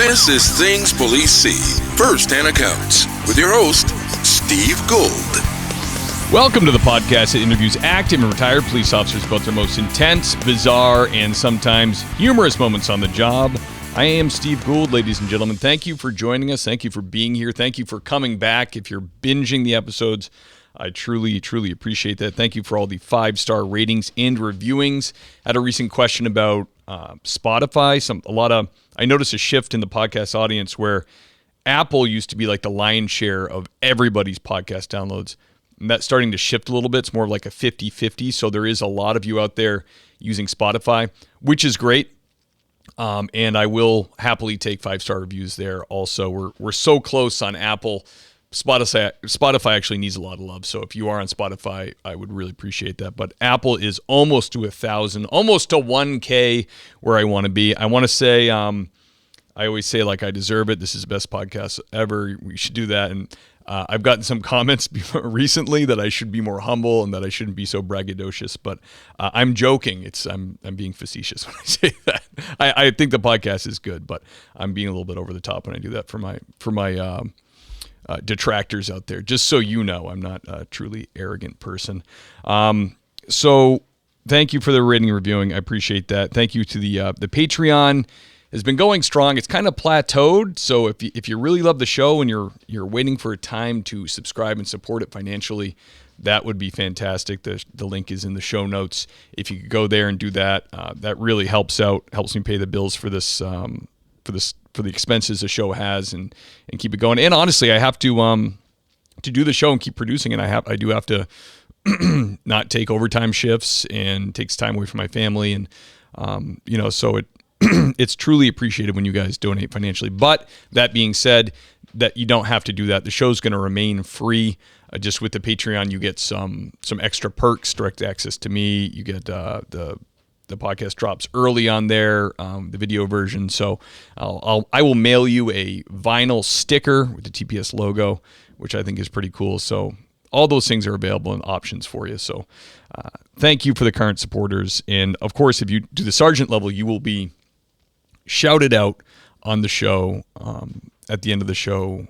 This is Things Police See, First-Hand Accounts, with your host, Steve Gould. Welcome to the podcast that interviews active and retired police officers about their most intense, bizarre, and sometimes humorous moments on the job. I am Steve Gould, ladies and gentlemen. Thank you for joining us. Thank you for being here. Thank you for coming back. If you're binging the episodes, I truly, truly appreciate that. Thank you for all the 5-star ratings and reviewings. I had a recent question about Spotify. I noticed a shift in the podcast audience where Apple used to be like the lion's share of everybody's podcast downloads. And that's starting to shift a little bit. It's more like a 50-50. So there is a lot of you out there using Spotify, which is great. And I will happily take 5-star reviews there also. We're so close on Apple. Spotify actually needs a lot of love. So if you are on Spotify, I would really appreciate that. But Apple is almost to 1,000, almost to 1K where I want to be. I want to say, I always say like I deserve it. This is the best podcast ever. We should do that. And I've gotten some comments recently that I should be more humble and that I shouldn't be so braggadocious. But I'm joking. I'm being facetious when I say that. I think the podcast is good, but I'm being a little bit over the top when I do that for my detractors out there. Just so you know, I'm not a truly arrogant person. So thank you for the rating and reviewing. I appreciate that. Thank you to the Patreon. Has been going strong. It's kind of plateaued. So if you really love the show and you're waiting for a time to subscribe and support it financially, that would be fantastic. The link is in the show notes. If you could go there and do that, that really helps me pay the bills for this for the expenses the show has and keep it going. And honestly, I have to do the show and keep producing it. I do have to not take overtime shifts and takes time away from my family and so it's truly appreciated when you guys donate financially. But that being said, that you don't have to do that. The show's going to remain free. Just with the Patreon, you get some extra perks, direct access to me. You get the podcast drops early on there, the video version. So I will mail you a vinyl sticker with the TPS logo, which I think is pretty cool. So all those things are available and options for you. So thank you for the current supporters. And of course, if you do the sergeant level, you will be shouted out on the show at the end of the show.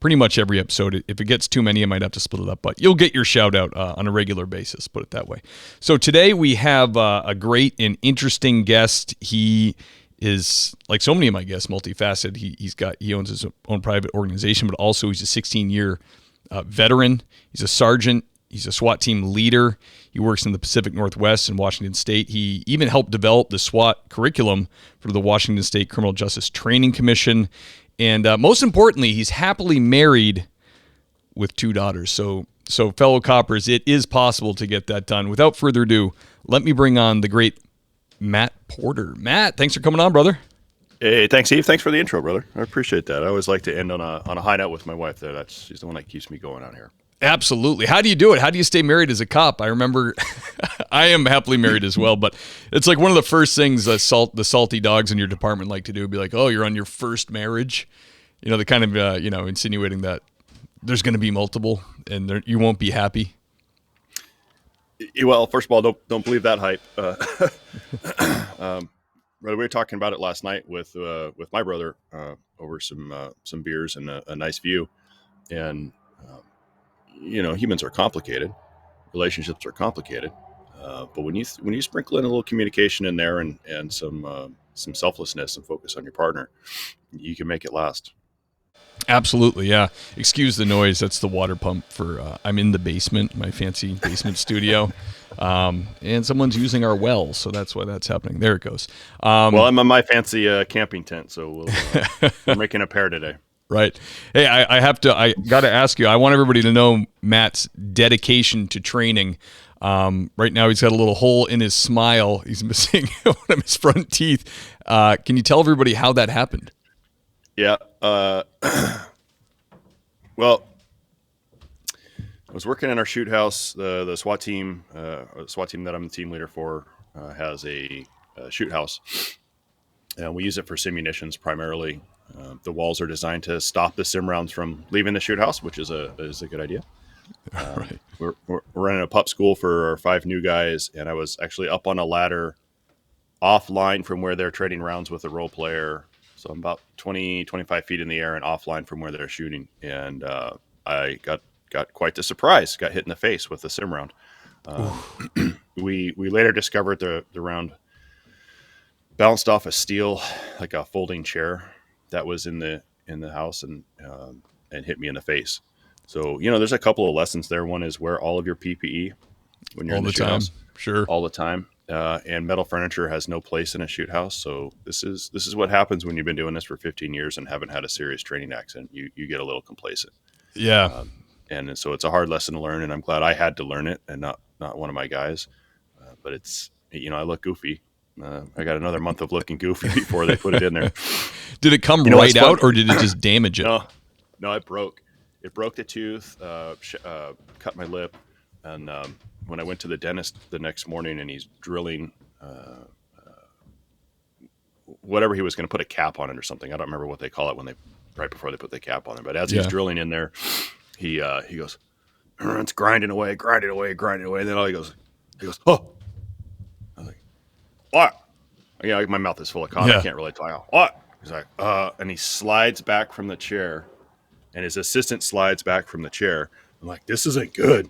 Pretty much every episode. If it gets too many, I might have to split it up, but you'll get your shout out on a regular basis, put it that way. So today we have a great and interesting guest. He is, like so many of my guests, multifaceted. He owns his own private organization, but also he's a 16-year veteran. He's a sergeant. He's a SWAT team leader. He works in the Pacific Northwest in Washington State. He even helped develop the SWAT curriculum for the Washington State Criminal Justice Training Commission. And most importantly, he's happily married with 2 daughters. So fellow coppers, it is possible to get that done. Without further ado, let me bring on the great Matt Porter. Matt, thanks for coming on, brother. Hey, thanks, Steve. Thanks for the intro, brother. I appreciate that. I always like to end on a high note with my wife there. She's the one that keeps me going out here. Absolutely. How do you do it? How do you stay married as a cop? I remember I am happily married as well, but it's like one of the first things the salty dogs in your department like to do, be like, oh, you're on your first marriage. They kind of, insinuating that there's going to be multiple and you won't be happy. Well, first of all, don't believe that hype. We were talking about it last night with my brother over some beers and a nice view. And, humans are complicated. Relationships are complicated. But when you sprinkle in a little communication in there and some selflessness and focus on your partner, you can make it last. Absolutely, yeah. Excuse the noise. That's the water pump for. I'm in the basement, my fancy basement studio, and someone's using our well, so that's why that's happening. There it goes. Well, I'm in my fancy camping tent, so we're making a pair today. Right. Hey, I got to ask you. I want everybody to know Matt's dedication to training. Right now, he's got a little hole in his smile. He's missing one of his front teeth. Can you tell everybody how that happened? Yeah. Well, I was working in our shoot house. The SWAT team that I'm the team leader for, has a shoot house, and we use it for simunitions primarily. The walls are designed to stop the sim rounds from leaving the shoot house, which is a good idea. Right. We're running a pup school for our 5 new guys, and I was actually up on a ladder offline from where they're trading rounds with a role player So I'm about 20, 25 feet in the air and offline from where they're shooting. And I got quite the surprise, got hit in the face with a sim round. We later discovered the round bounced off a steel, like a folding chair that was in the house, and hit me in the face. So, there's a couple of lessons there. One is wear all of your PPE when you're All in the the shoot time. house, Sure. all the time. And metal furniture has no place in a shoot house. So this is what happens when you've been doing this for 15 years and haven't had a serious training accident. You get a little complacent. Yeah. And so it's a hard lesson to learn, and I'm glad I had to learn it and not one of my guys. But it's, I look goofy. I got another month of looking goofy before they put it in there. Did it come right out, or did it just damage it? No, it broke. It broke the tooth, cut my lip, and when I went to the dentist the next morning, and he's drilling whatever he was going to put a cap on it or something. I don't remember what they call it right before they put the cap on it. But as he's drilling in there, he goes, it's grinding away. And then he goes, oh. I was like, what? My mouth is full of cotton. I can't really talk. What? He's like, and he slides back from the chair, and his assistant slides back from the chair. I'm like, this isn't good.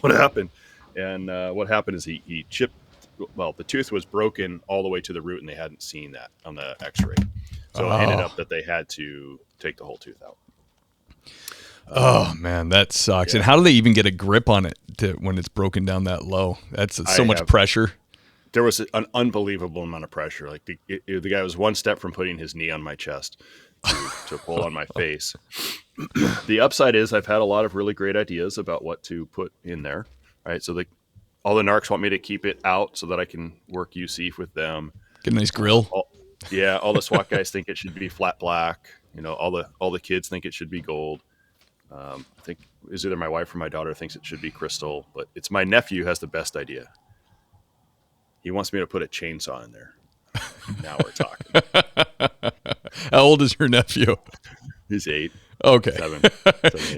What happened? And what happened is he chipped. Well, the tooth was broken all the way to the root, and they hadn't seen that on the X-ray. So it ended up that they had to take the whole tooth out. Oh man, that sucks. Yeah. And how do they even get a grip on it when it's broken down that low? That's so much pressure. There was an unbelievable amount of pressure. Like the guy was one step from putting his knee on my chest to pull on my face. The upside is I've had a lot of really great ideas about what to put in there. Right, so all the narcs want me to keep it out so that I can work UC with them. Get a nice grill. All the SWAT guys think it should be flat black. All the kids think it should be gold. I think it was either my wife or my daughter thinks it should be crystal, but it's my nephew who has the best idea. He wants me to put a chainsaw in there. Now we're talking. How old is your nephew? He's 8. Okay. 7,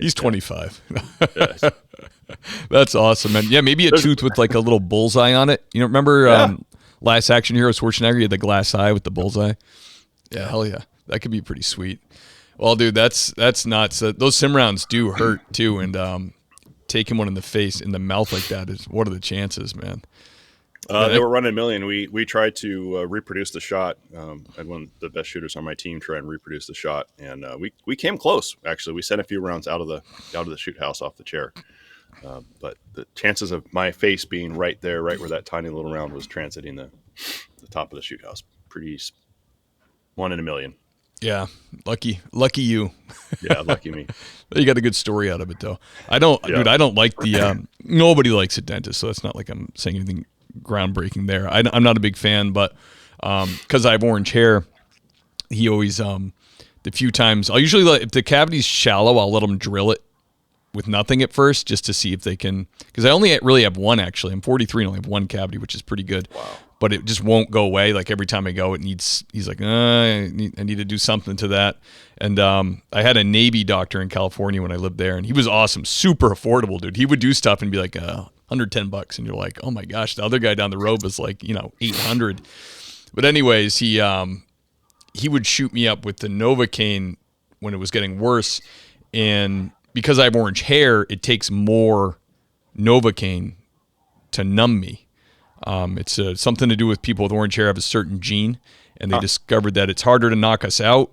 He's 25. That's awesome, man. Yeah, maybe a tooth with like a little bullseye on it. Remember Last Action Hero Schwarzenegger? He had the glass eye with the bullseye. Yeah, hell yeah. That could be pretty sweet. Well, dude, that's nuts. Those sim rounds do hurt too, and taking one in the mouth like that is, what are the chances, man? They were running a million. We tried to reproduce the shot. I had one of the best shooters on my team try and reproduce the shot, and we came close. Actually, we sent a few rounds out of the shoot house off the chair. But the chances of my face being right there, right where that tiny little round was transiting the top of the shoot house, pretty 1 in a million. Yeah, lucky you. Yeah, lucky me. You got a good story out of it, though. Dude, I don't like the. Nobody likes a dentist, so it's not like I'm saying anything groundbreaking there. I'm not a big fan, but because I have orange hair, he always the few times I'll usually if the cavity's shallow, I'll let him drill it with nothing at first, just to see if they can. Because I only really have one, actually. I'm 43 and only have one cavity, which is pretty good. Wow. But it just won't go away. Like every time I go, he's like, I need to do something to that. And I had a Navy doctor in California when I lived there, and he was awesome, super affordable, dude. He would do stuff and be like $110, and you're like, oh my gosh. The other guy down the road was like, $800. But anyways, he would shoot me up with the Novocaine when it was getting worse, and because I have orange hair, it takes more Novocaine to numb me. It's something to do with people with orange hair have a certain gene, and they discovered that it's harder to knock us out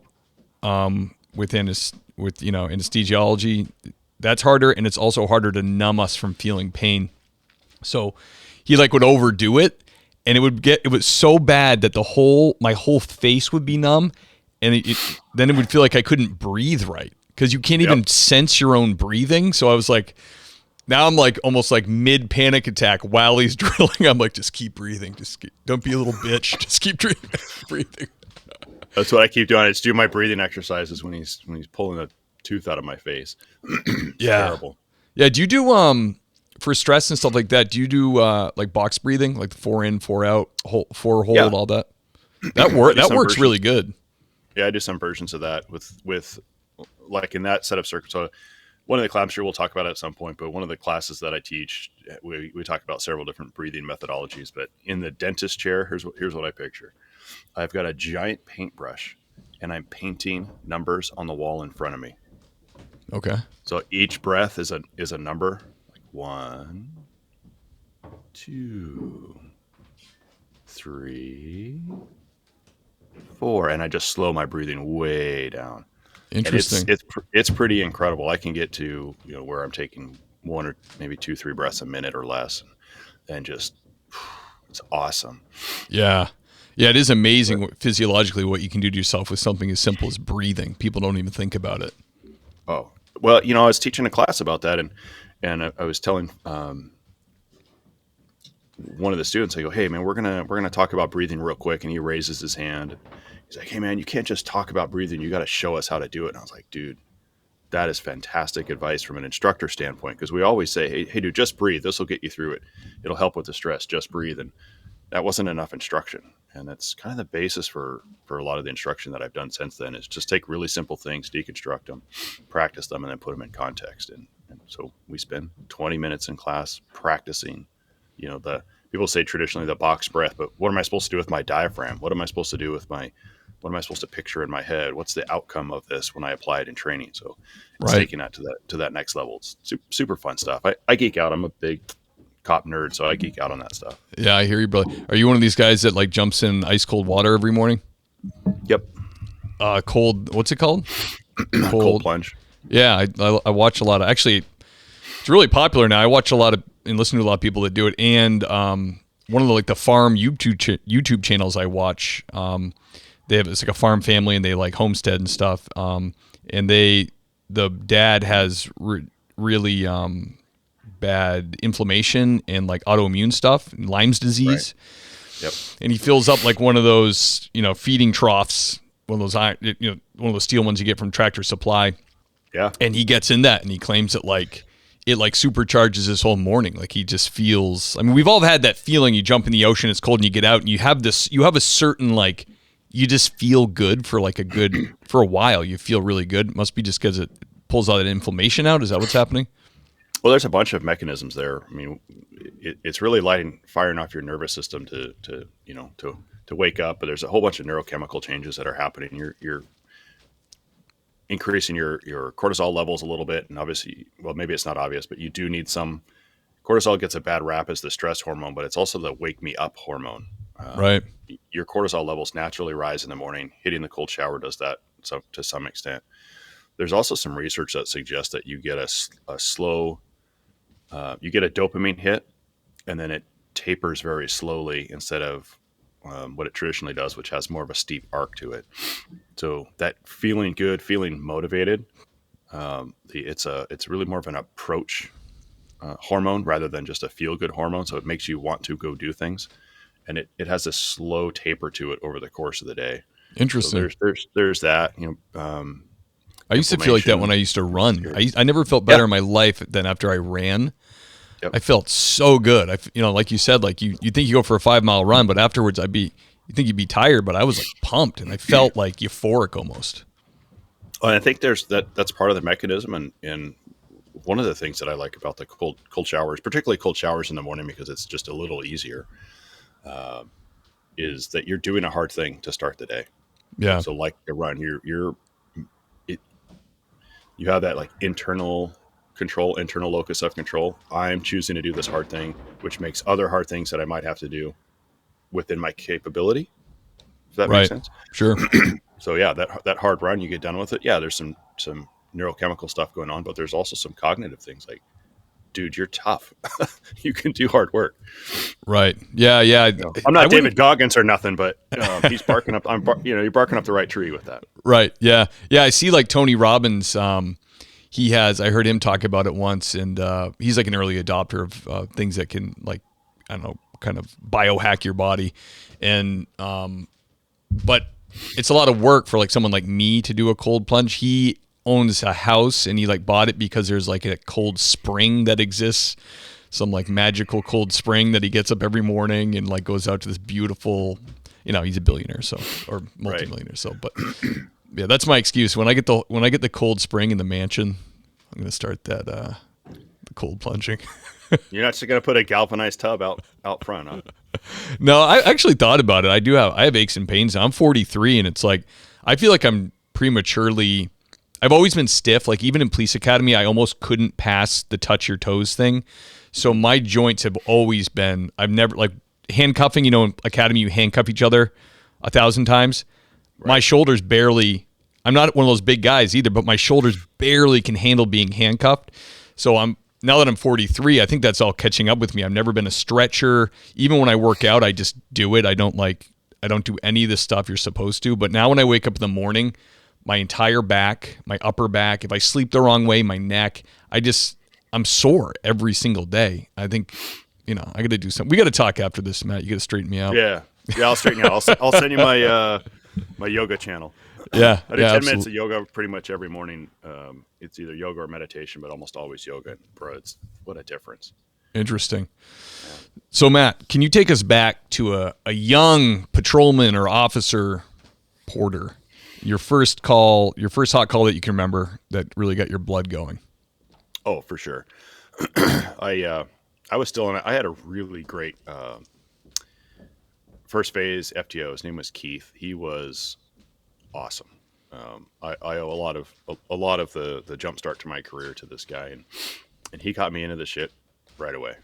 with anesthesiology. That's harder, and it's also harder to numb us from feeling pain. So he would overdo it, and it was so bad that my whole face would be numb, and then it would feel like I couldn't breathe right, because you can't even sense your own breathing. So I was like, now I'm like almost like mid panic attack while he's drilling. I'm like, just keep breathing. Don't be a little bitch. Just keep breathing. That's what I keep doing. I just do my breathing exercises when he's pulling a tooth out of my face. Yeah. Terrible. Yeah. Do you do for stress and stuff like that? Do you do like box breathing, like the 4 in, 4 out, 4 hold, all that? That works really good. Yeah, I do some versions of that with like in that set of circuits. So one of the classes, I'm sure we'll talk about it at some point, but one of the classes that I teach, we talk about several different breathing methodologies. But in the dentist chair, here's what I picture. I've got a giant paintbrush, and I'm painting numbers on the wall in front of me. Okay. So each breath is a number, like 1, 2, 3, 4, and I just slow my breathing way down. Interesting. And it's pretty incredible. I can get to where I'm taking 1 or maybe 2, 3 breaths a minute or less, and just it's awesome. Yeah. Yeah, it is amazing physiologically what you can do to yourself with something as simple as breathing. People don't even think about it. Oh, well, I was teaching a class about that, and I was telling one of the students, I go, "Hey, man, we're gonna talk about breathing real quick," and he raises his hand. He's like, "Hey, man, you can't just talk about breathing. You got to show us how to do it." And I was like, "Dude, that is fantastic advice from an instructor standpoint, because we always say, hey, dude, just breathe. This will get you through it. It'll help with the stress. Just breathe." And that wasn't enough instruction. And that's kind of the basis for a lot of the instruction that I've done since then, is just take really simple things, deconstruct them, practice them, and then put them in context. And so we spend 20 minutes in class practicing, the people say traditionally the box breath, but what am I supposed to do with my diaphragm? What am I supposed to do with what am I supposed to picture in my head? What's the outcome of this when I apply it in training? So it's taking that to that next level. It's super fun stuff. I geek out. I'm a big cop nerd, so I geek out on that stuff. Yeah, I hear you, brother. Are you one of these guys that like jumps in ice cold water every morning? Yep. Cold. What's it called? Cold plunge. Yeah, I watch a lot of. Actually, it's really popular now. I watch a lot of and listen to a lot of people that do it. And one of the farm YouTube channels I watch, it's like a farm family and they like homestead and stuff. And the dad has really bad inflammation and like autoimmune stuff, Lyme's disease. Right. Yep. And he fills up like one of those, feeding troughs, one of those steel ones you get from Tractor Supply. Yeah. And he gets in that and he claims that it supercharges his whole morning. Like he just feels, we've all had that feeling. You jump in the ocean, it's cold, and you get out and you have a certain you just feel good for for a while. You feel really good. It must be just because it pulls all that inflammation out. Is that what's happening? Well, there's a bunch of mechanisms there. It's really firing off your nervous system to wake up, but there's a whole bunch of neurochemical changes that are happening. You're increasing your cortisol levels a little bit, and obviously, well, maybe it's not obvious, but you do need some. Cortisol gets a bad rap as the stress hormone, but it's also the wake me up hormone. Right. Your cortisol levels naturally rise in the morning. Hitting the cold shower does that to some extent. There's also some research that suggests that you get a slow, you get a dopamine hit, and then it tapers very slowly instead of what it traditionally does, which has more of a steep arc to it. So that feeling good, feeling motivated, it's really more of an approach hormone rather than just a feel good hormone. So it makes you want to go do things, and it has a slow taper to it over the course of the day. Interesting. So there's that. I used to feel like that when I used to run. I never felt better in my life than after I ran. Yep. I felt so good. Like you said, like you think you go for a 5-mile run, but afterwards you think you'd be tired, but I was like pumped and I felt like euphoric almost. Well, I think that's part of the mechanism. And one of the things that I like about the cold showers, particularly cold showers in the morning, because it's just a little easier, is that you're doing a hard thing to start the day. Yeah. So like a run, you have that like internal control, internal locus of control. I'm choosing to do this hard thing, which makes other hard things that I might have to do within my capability. Does that make sense? Sure. So yeah, that hard run, you get done with it. Yeah, there's some neurochemical stuff going on, but there's also some cognitive things like, dude, you're tough. You can do hard work. Right. Yeah. Yeah. I'm not David Goggins or nothing, but he's barking up. You're barking up the right tree with that. Right. Yeah. Yeah. I see like Tony Robbins. I heard him talk about it once, and he's like an early adopter of things that can kind of biohack your body. And, but it's a lot of work for like someone like me to do a cold plunge. He owns a house and he like bought it because there's like a cold spring that exists, some like magical cold spring that he gets up every morning and like goes out to this beautiful, he's a billionaire, or multimillionaire. So, but yeah, that's my excuse. When I get the cold spring in the mansion, I'm going to start that, the cold plunging. You're not just going to put a galvanized tub out front, huh? No, I actually thought about it. I have aches and pains now. I'm 43 and it's like, I feel like I'm prematurely. I've always been stiff. Like even in police academy, I almost couldn't pass the touch your toes thing. So my joints have always been. I've never like handcuffing. In academy you handcuff each other 1,000 times. Right. My shoulders barely. I'm not one of those big guys either, but my shoulders barely can handle being handcuffed. So now that I'm 43, I think that's all catching up with me. I've never been a stretcher. Even when I work out, I just do it. I don't do any of the stuff you're supposed to. But now when I wake up in the morning, my entire back, my upper back, if I sleep the wrong way, my neck, I'm sore every single day. I think, I got to do something. We got to talk after this, Matt. You got to straighten me out. Yeah, I'll straighten you out. I'll send you my my yoga channel. Yeah, I do 10 minutes of yoga pretty much every morning. It's either yoga or meditation, but almost always yoga. And bro, what a difference. Interesting. Yeah. So Matt, can you take us back to a young patrolman or officer, Porter? Your first hot call that you can remember that really got your blood going. Oh, for sure. I was still I had a really great first phase FTO. His name was Keith. He was awesome. I owe a lot of the jump start to my career to this guy, and he got me into the shit right away.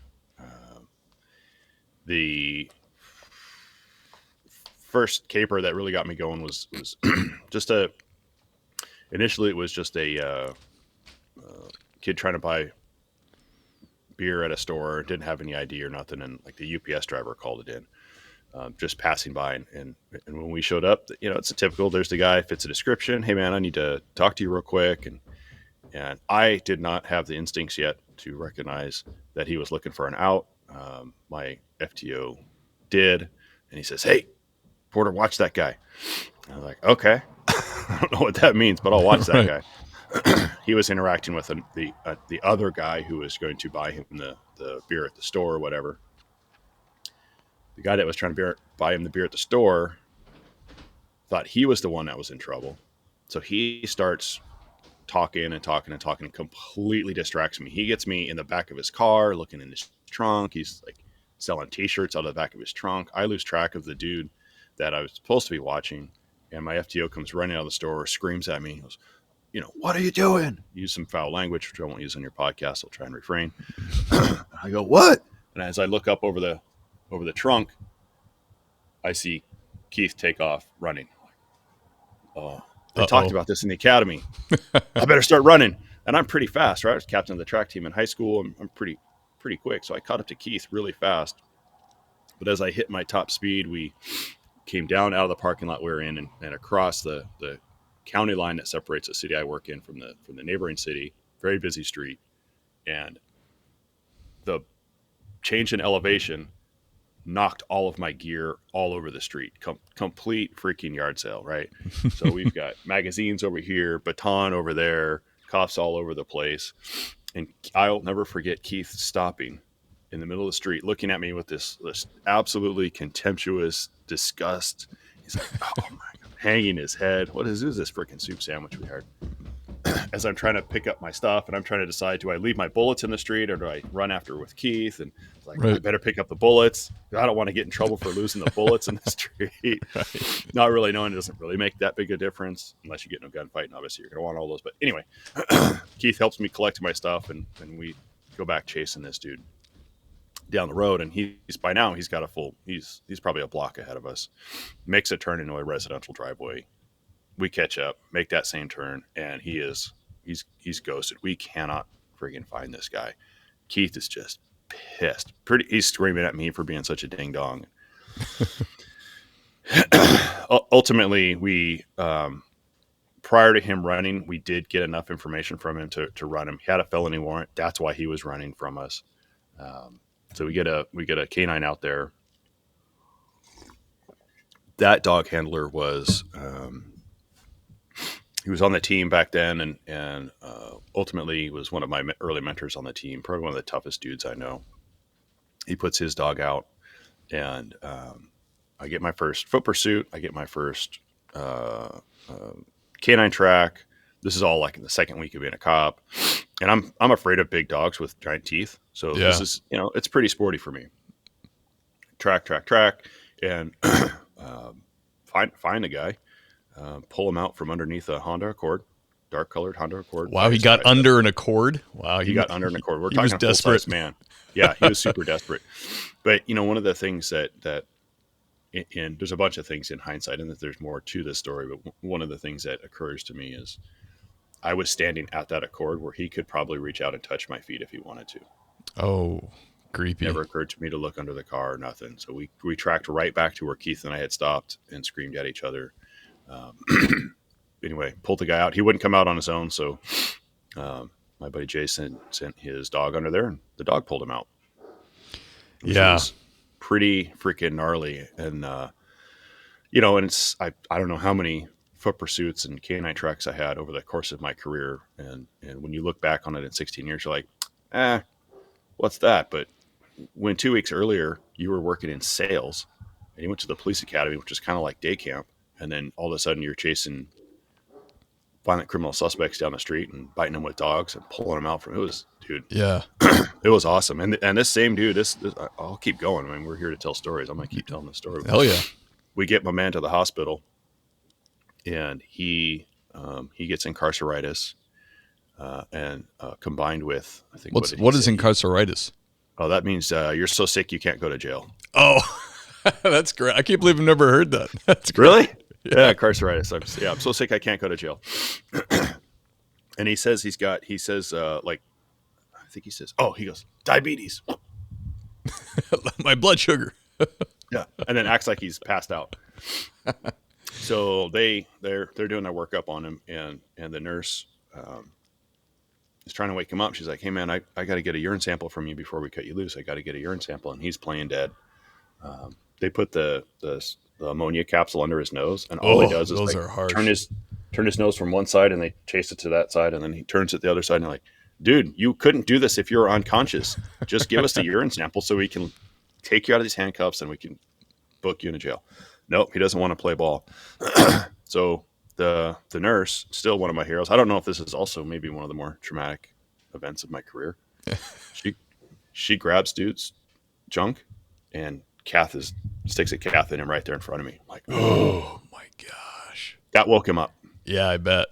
The first caper that really got me going was just initially it was just a kid trying to buy beer at a store, didn't have any ID or nothing, and like the UPS driver called it in. Just passing by, and when we showed up, it's a typical. There's the guy, fits a description. Hey man, I need to talk to you real quick, and I did not have the instincts yet to recognize that he was looking for an out. My FTO did, and he says, "Hey, Porter, watch that guy." I was like, "Okay, I don't know what that means, but I'll watch that guy." He was interacting with the other guy who was going to buy him the beer at the store or whatever. The guy that was trying to buy him the beer at the store thought he was the one that was in trouble. So he starts talking and completely distracts me. He gets me in the back of his car, looking in his trunk. He's like selling t-shirts out of the back of his trunk. I lose track of the dude that I was supposed to be watching. And my FTO comes running out of the store, screams at me. He goes, "What are you doing?" Use some foul language, which I won't use on your podcast. I'll try and refrain. I go, "What?" And as I look up over the trunk, I see Keith take off running. Oh, they talked about this in the academy. I better start running. And I'm pretty fast, right? I was captain of the track team in high school. I'm pretty quick. So I caught up to Keith really fast. But as I hit my top speed, we came down out of the parking lot we were in and across the county line that separates the city I work in from the neighboring city. Very busy street. And the change in elevation knocked all of my gear all over the street. Complete freaking yard sale, right? So we've got magazines over here, baton over there, cuffs all over the place. And I'll never forget Keith stopping in the middle of the street, looking at me with this absolutely contemptuous disgust. He's like, "Oh my God," hanging his head. What is this freaking soup sandwich we had? As I'm trying to pick up my stuff and I'm trying to decide, do I leave my bullets in the street or do I run after with Keith? And it's like, right. I better pick up the bullets. I don't want to get in trouble for losing the bullets in the street. Right. Not really knowing it doesn't really make that big a difference unless you get in a gunfight. And obviously you're going to want all those. But anyway, Keith helps me collect my stuff and we go back chasing this dude down the road. And he's by now he's got he's probably a block ahead of us, makes a turn into a residential driveway. We catch up, make that same turn, and he's ghosted. We cannot friggin' find this guy. Keith is just pissed. He's screaming at me for being such a ding dong. Ultimately, we prior to him running, we did get enough information from him to run him. He had a felony warrant. That's why he was running from us. So we get a canine out there. That dog handler was. He was on the team back then, and ultimately was one of my early mentors on the team. Probably one of the toughest dudes I know. He puts his dog out, and I get my first foot pursuit. I get my first canine track. This is all like in the second week of being a cop, and I'm afraid of big dogs with giant teeth. So This is it's pretty sporty for me. Track, and find the guy. pull him out from underneath a Honda Accord, dark colored Honda Accord. Wow, he got under an Accord. Wow, he got under an Accord. We're he talking was a desperate. full-size man. Yeah, he was super desperate. But one of the things that and there's a bunch of things in hindsight, and that there's more to this story. But one of the things that occurs to me is I was standing at that Accord where he could probably reach out and touch my feet if he wanted to. Oh, creepy. Never occurred to me to look under the car or nothing. So we tracked right back to where Keith and I had stopped and screamed at each other. Anyway, pulled the guy out. He wouldn't come out on his own. So my buddy Jason sent his dog under there, and the dog pulled him out. Yeah. Was pretty freaking gnarly. And, and it's, I don't know how many foot pursuits and canine tracks I had over the course of my career. And when you look back on it in 16 years, you're like, what's that? But when 2 weeks earlier you were working in sales and you went to the police academy, which is kind of like day camp, and then all of a sudden you're chasing violent criminal suspects down the street and biting them with dogs and pulling them out from Yeah. it was awesome. And this same dude, this I'll keep going. I mean, we're here to tell stories. I'm going to keep telling the story. Hell yeah. We get my man to the hospital, and he gets incarceritis, and combined with, I think, what is incarceritis? Oh, that means you're so sick you can't go to jail. Oh, that's great. I can't believe I've never heard that. That's great. Really? Yeah, incarceritis. I'm so sick I can't go to jail. And he says he goes, diabetes. My blood sugar. Yeah, and then acts like he's passed out. So they're doing their workup on him, and the nurse is trying to wake him up. She's like, "Hey man, I got to get a urine sample from you before we cut you loose. I got to get a urine sample." And he's playing dead. They put the ammonia capsule under his nose, and all he does is those are harsh. turn his nose from one side, and they chase it to that side, and then he turns it the other side, and they're like, "Dude, you couldn't do this if you were unconscious. Just give us the urine sample so we can take you out of these handcuffs and we can book you into jail." Nope, he doesn't want to play ball. So the nurse, still one of my heroes. I don't know if this is also maybe one of the more traumatic events of my career. She grabs dude's junk and sticks a cath in him right there in front of me. I'm like, oh my gosh. That woke him up. Yeah, I bet.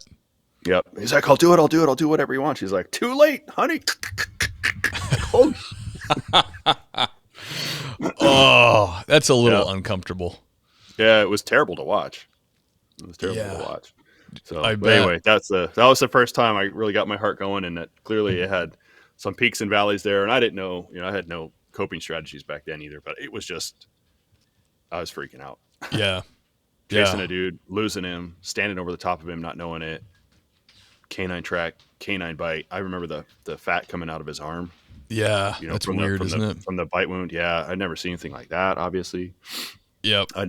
Yep. He's like, I'll do it. I'll do whatever you want. She's like, too late, honey. Oh, oh, that's a little uncomfortable. Yeah, it was terrible to watch. So anyway, that was the first time I really got my heart going, and that clearly it had some peaks and valleys there. And I didn't know, I had no coping strategies back then either, but it was just, I was freaking out. Yeah. Chasing a dude, losing him, standing over the top of him, not knowing it. Canine track, canine bite. I remember the fat coming out of his arm. Yeah, that's weird, isn't it? From the bite wound. Yeah, I'd never seen anything like that, obviously. Yep. I'd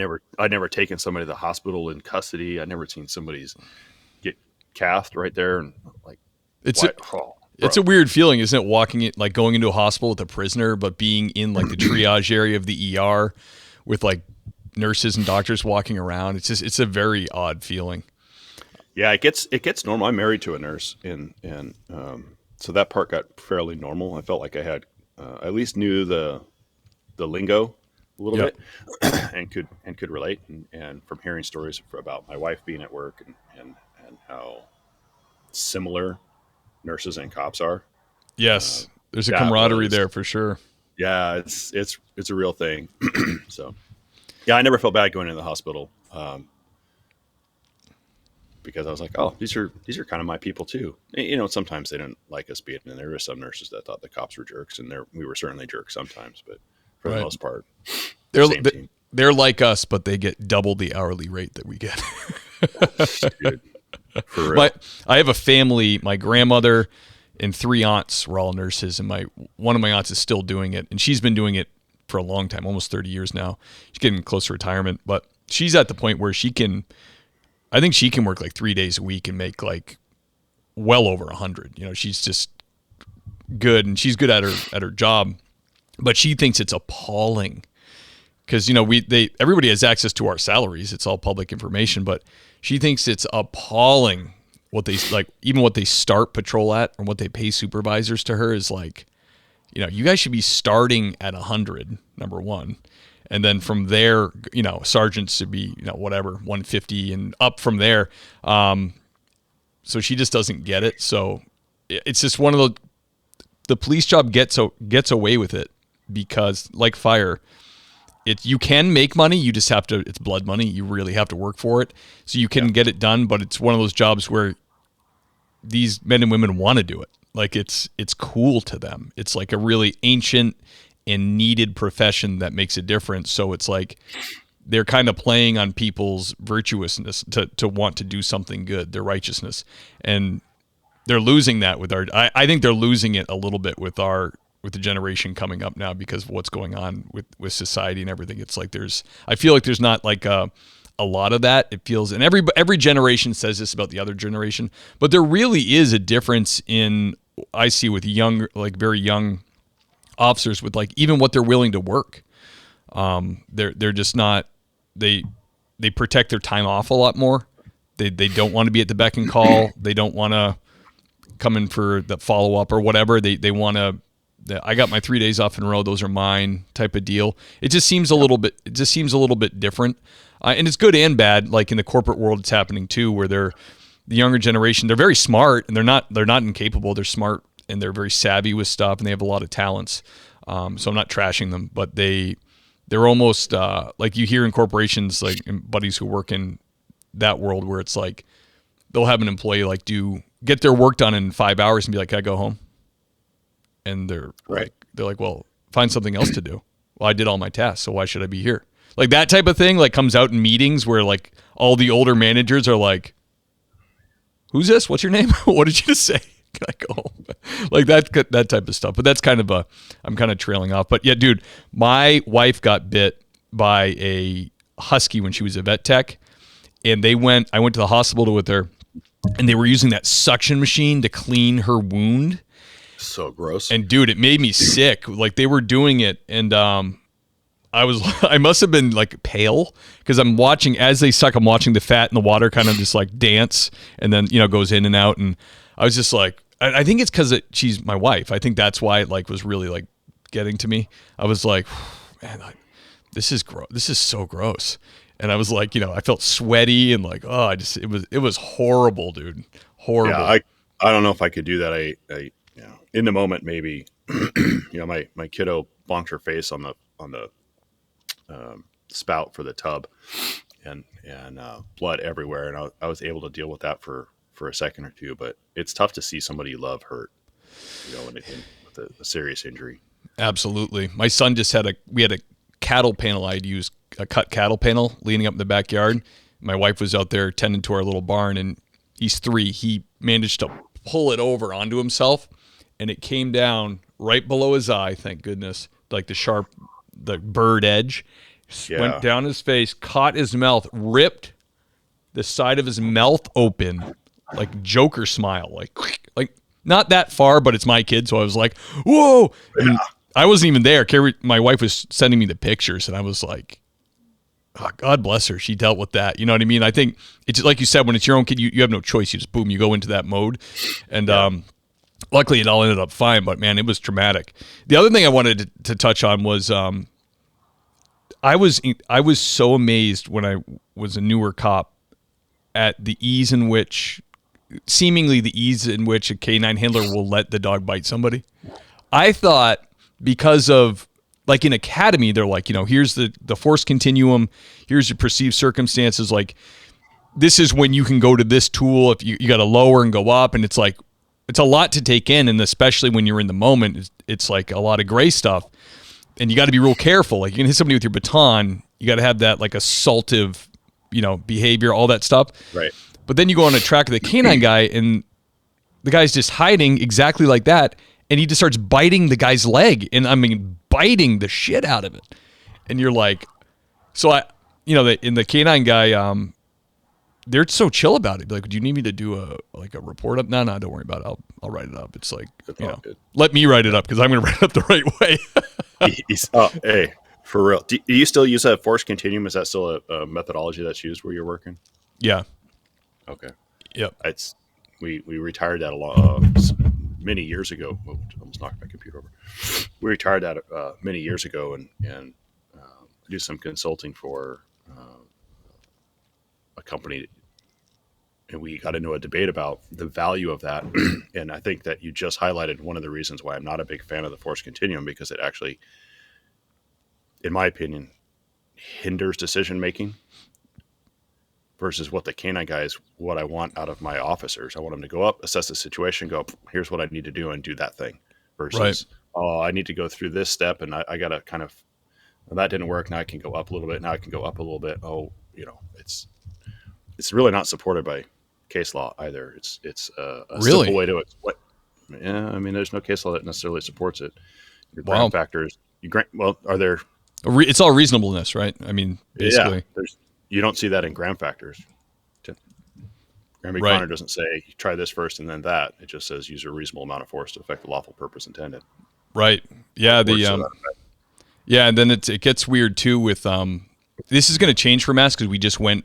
never taken somebody to the hospital in custody. I'd never seen somebody's get cathed right there, and like it's a weird feeling, isn't it? Walking it, like going into a hospital with a prisoner, but being in like the triage area of the ER with like nurses and doctors walking around. It's a very odd feeling. Yeah, it gets normal. I'm married to a nurse, and so that part got fairly normal. I felt like I had at least knew the lingo a little bit, and could relate. And from hearing stories about my wife being at work and how similar nurses and cops are. Yes, there's a camaraderie there for sure. Yeah, it's a real thing. So, yeah, I never felt bad going into the hospital. Because I was like, oh, these are kind of my people too. Sometimes they didn't like us being in there. There were some nurses that thought the cops were jerks, and we were certainly jerks sometimes, but for the most part, they're like us, but they get double the hourly rate that we get. Dude, for real. I have a family. My grandmother and 3 aunts were all nurses, and one of my aunts is still doing it, and she's been doing it for a long time, almost 30 years now. She's getting close to retirement, but she's at the point where I think she can work like 3 days a week and make like well over 100. She's just good, and she's good at her job, but she thinks it's appalling because everybody has access to our salaries. It's all public information, but she thinks it's appalling what they like, even what they start patrol at or what they pay supervisors. To her is like, you guys should be starting at 100, number one. And then from there, sergeants should be, whatever, 150 and up from there. So she just doesn't get it. So it's just one of the police job gets away with it because, like fire, you can make money. You just have to. It's blood money. You really have to work for it. So you can get it done. But it's one of those jobs where these men and women want to do it. Like it's cool to them. It's like a really ancient and needed profession that makes a difference. So it's like they're kind of playing on people's virtuousness to want to do something good, their righteousness. And they're losing that with I think they're losing it a little bit with the generation coming up now because of what's going on with society and everything. It's like I feel like there's not like a lot of that. It feels, and every generation says this about the other generation, but there really is a difference I see with very young officers with like even what they're willing to work. They're just not, they protect their time off a lot more. They don't want to be at the beck and call. They don't want to come in for the follow up or whatever. They want to, I got my 3 days off in a row. Those are mine type of deal. It just seems a little bit different. And it's good and bad. Like in the corporate world, it's happening too, where the younger generation, they're very smart and they're not incapable. They're smart and they're very savvy with stuff and they have a lot of talents. So I'm not trashing them, but they're almost like you hear in corporations, like buddies who work in that world where it's like they'll have an employee like get their work done in 5 hours and be like, "Can I go home?" And they're like, "Well, find something else to do." Well, I did all my tasks, so why should I be here? Like that type of thing like comes out in meetings where like all the older managers are like, "Who's this? What's your name? What did you just say? Can I go home?" Like that type of stuff. But that's kind of I'm kind of trailing off. But yeah, dude, my wife got bit by a husky when she was a vet tech, and I went to the hospital with her, and they were using that suction machine to clean her wound. So gross. And dude, it made me sick. Like they were doing it, and I must have been like pale because I'm watching as they suck. I'm watching the fat in the water kind of just like dance, and then goes in and out. And I was just like, I think it's because she's my wife. I think that's why it like was really like getting to me. I was like, man, this is gross. This is so gross. And I was like, I felt sweaty and like, oh, it was horrible, dude. Horrible. Yeah, I don't know if I could do that. I in the moment maybe, my kiddo bonked her face on the spout for the tub, and blood everywhere, and I was able to deal with that for a second or two. But it's tough to see somebody you love hurt, with a serious injury. Absolutely. My son just we had a cattle panel. I'd used a cut cattle panel leaning up in the backyard. My wife was out there tending to our little barn, and he's 3. He managed to pull it over onto himself, and it came down right below his eye. Thank goodness. Like the bird edge went down his face, caught his mouth, ripped the side of his mouth open, like Joker smile, like not that far, but it's my kid, so I was like, whoa! Yeah. I wasn't even there. My wife was sending me the pictures, and I was like, oh, God bless her. She dealt with that. You know what I mean? I think it's like you said, when it's your own kid, you have no choice. You just boom, you go into that mode, and luckily it all ended up fine. But man, it was traumatic. The other thing I wanted to touch on was I was so amazed when I was a newer cop at the ease in which a K9 handler will let the dog bite somebody. I thought because of, like in academy, they're like, here's the force continuum, here's your perceived circumstances, like this is when you can go to this tool if you got to lower and go up, and it's like, it's a lot to take in, and especially when you're in the moment, it's like a lot of gray stuff, and you got to be real careful. Like you can hit somebody with your baton, you got to have that like assaultive, behavior, all that stuff. Right. But then you go on a track of the canine guy, and the guy's just hiding exactly like that, and he just starts biting the guy's leg, and I mean biting the shit out of it. And you're like, so in the canine guy, they're so chill about it. Be like, do you need me to do a report up? No, don't worry about it. I'll write it up. It's like, let me write it up because I'm going to write it up the right way. Hey, for real. Do you still use that force continuum? Is that still a methodology that's used where you're working? Yeah. Okay. Yep. We retired that many years ago. Almost knocked my computer over. We retired that many years ago, and do some consulting for a company, and we got into a debate about the value of that. And I think that you just highlighted one of the reasons why I'm not a big fan of the force continuum, because it actually, in my opinion, hinders decision making versus what the canine guys, what I want out of my officers. I want them to go up, assess the situation, go, here's what I need to do, and do that thing, versus, Right. oh, I need to go through this step, and I got to kind of, well, that didn't work. Now I can go up a little bit. Now I can go up a little bit. Oh, it's really not supported by case law either. It's a Really? simple way to explain. Yeah, I mean, there's no case law that necessarily supports it. Your Wow. ground factors, are there? It's all reasonableness, right? I mean, basically. Yeah, you don't see that in gram factors. Granby Right. Connor doesn't say try this first and then that. It just says use a reasonable amount of force to affect the lawful purpose intended. Right. Yeah. Works to that effect. Yeah, and then it gets weird too with this is going to change for Mass because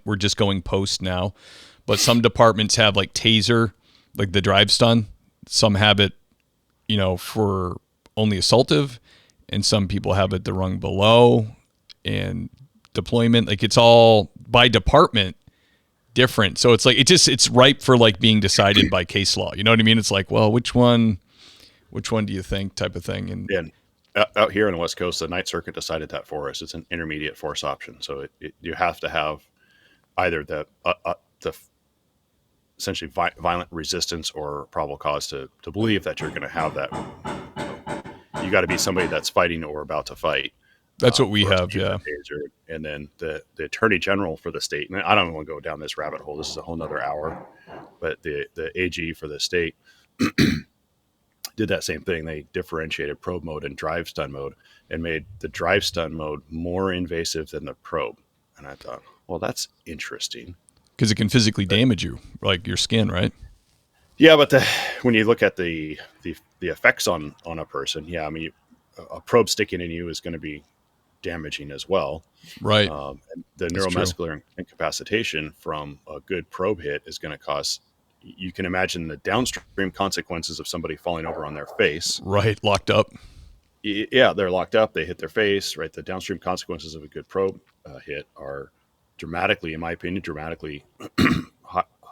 we're just going post now, but some departments have like taser, like the drive stun. Some have it, for only assaultive, and some people have it the rung below, and deployment. Like it's all by department different. So it's like it's ripe for like being decided by case law. You know what I mean? It's like, well, which one do you think, type of thing. And out here on the West Coast, the Ninth Circuit decided that for us. It's an intermediate force option. So you have to have either the essentially violent resistance or probable cause to believe that you're going to have that. So you got to be somebody that's fighting or about to fight. That's what we have, yeah. And then the Attorney General for the state, and I don't want to go down this rabbit hole. This is a whole nother hour. But the AG for the state did that same thing. They differentiated probe mode and drive stun mode and made the drive stun mode more invasive than the probe. And I thought, well, that's interesting. Because it can physically damage you, like your skin, right? Yeah, but when you look at the effects on a person, yeah, I mean, a probe sticking in you is going to be damaging as well. Right. And the neuromuscular incapacitation from a good probe hit is going to cause, you can imagine the downstream consequences of somebody falling over on their face. Right. Locked up. Yeah, they're locked up. They hit their face, right? The downstream consequences of a good probe hit are dramatically, in my opinion,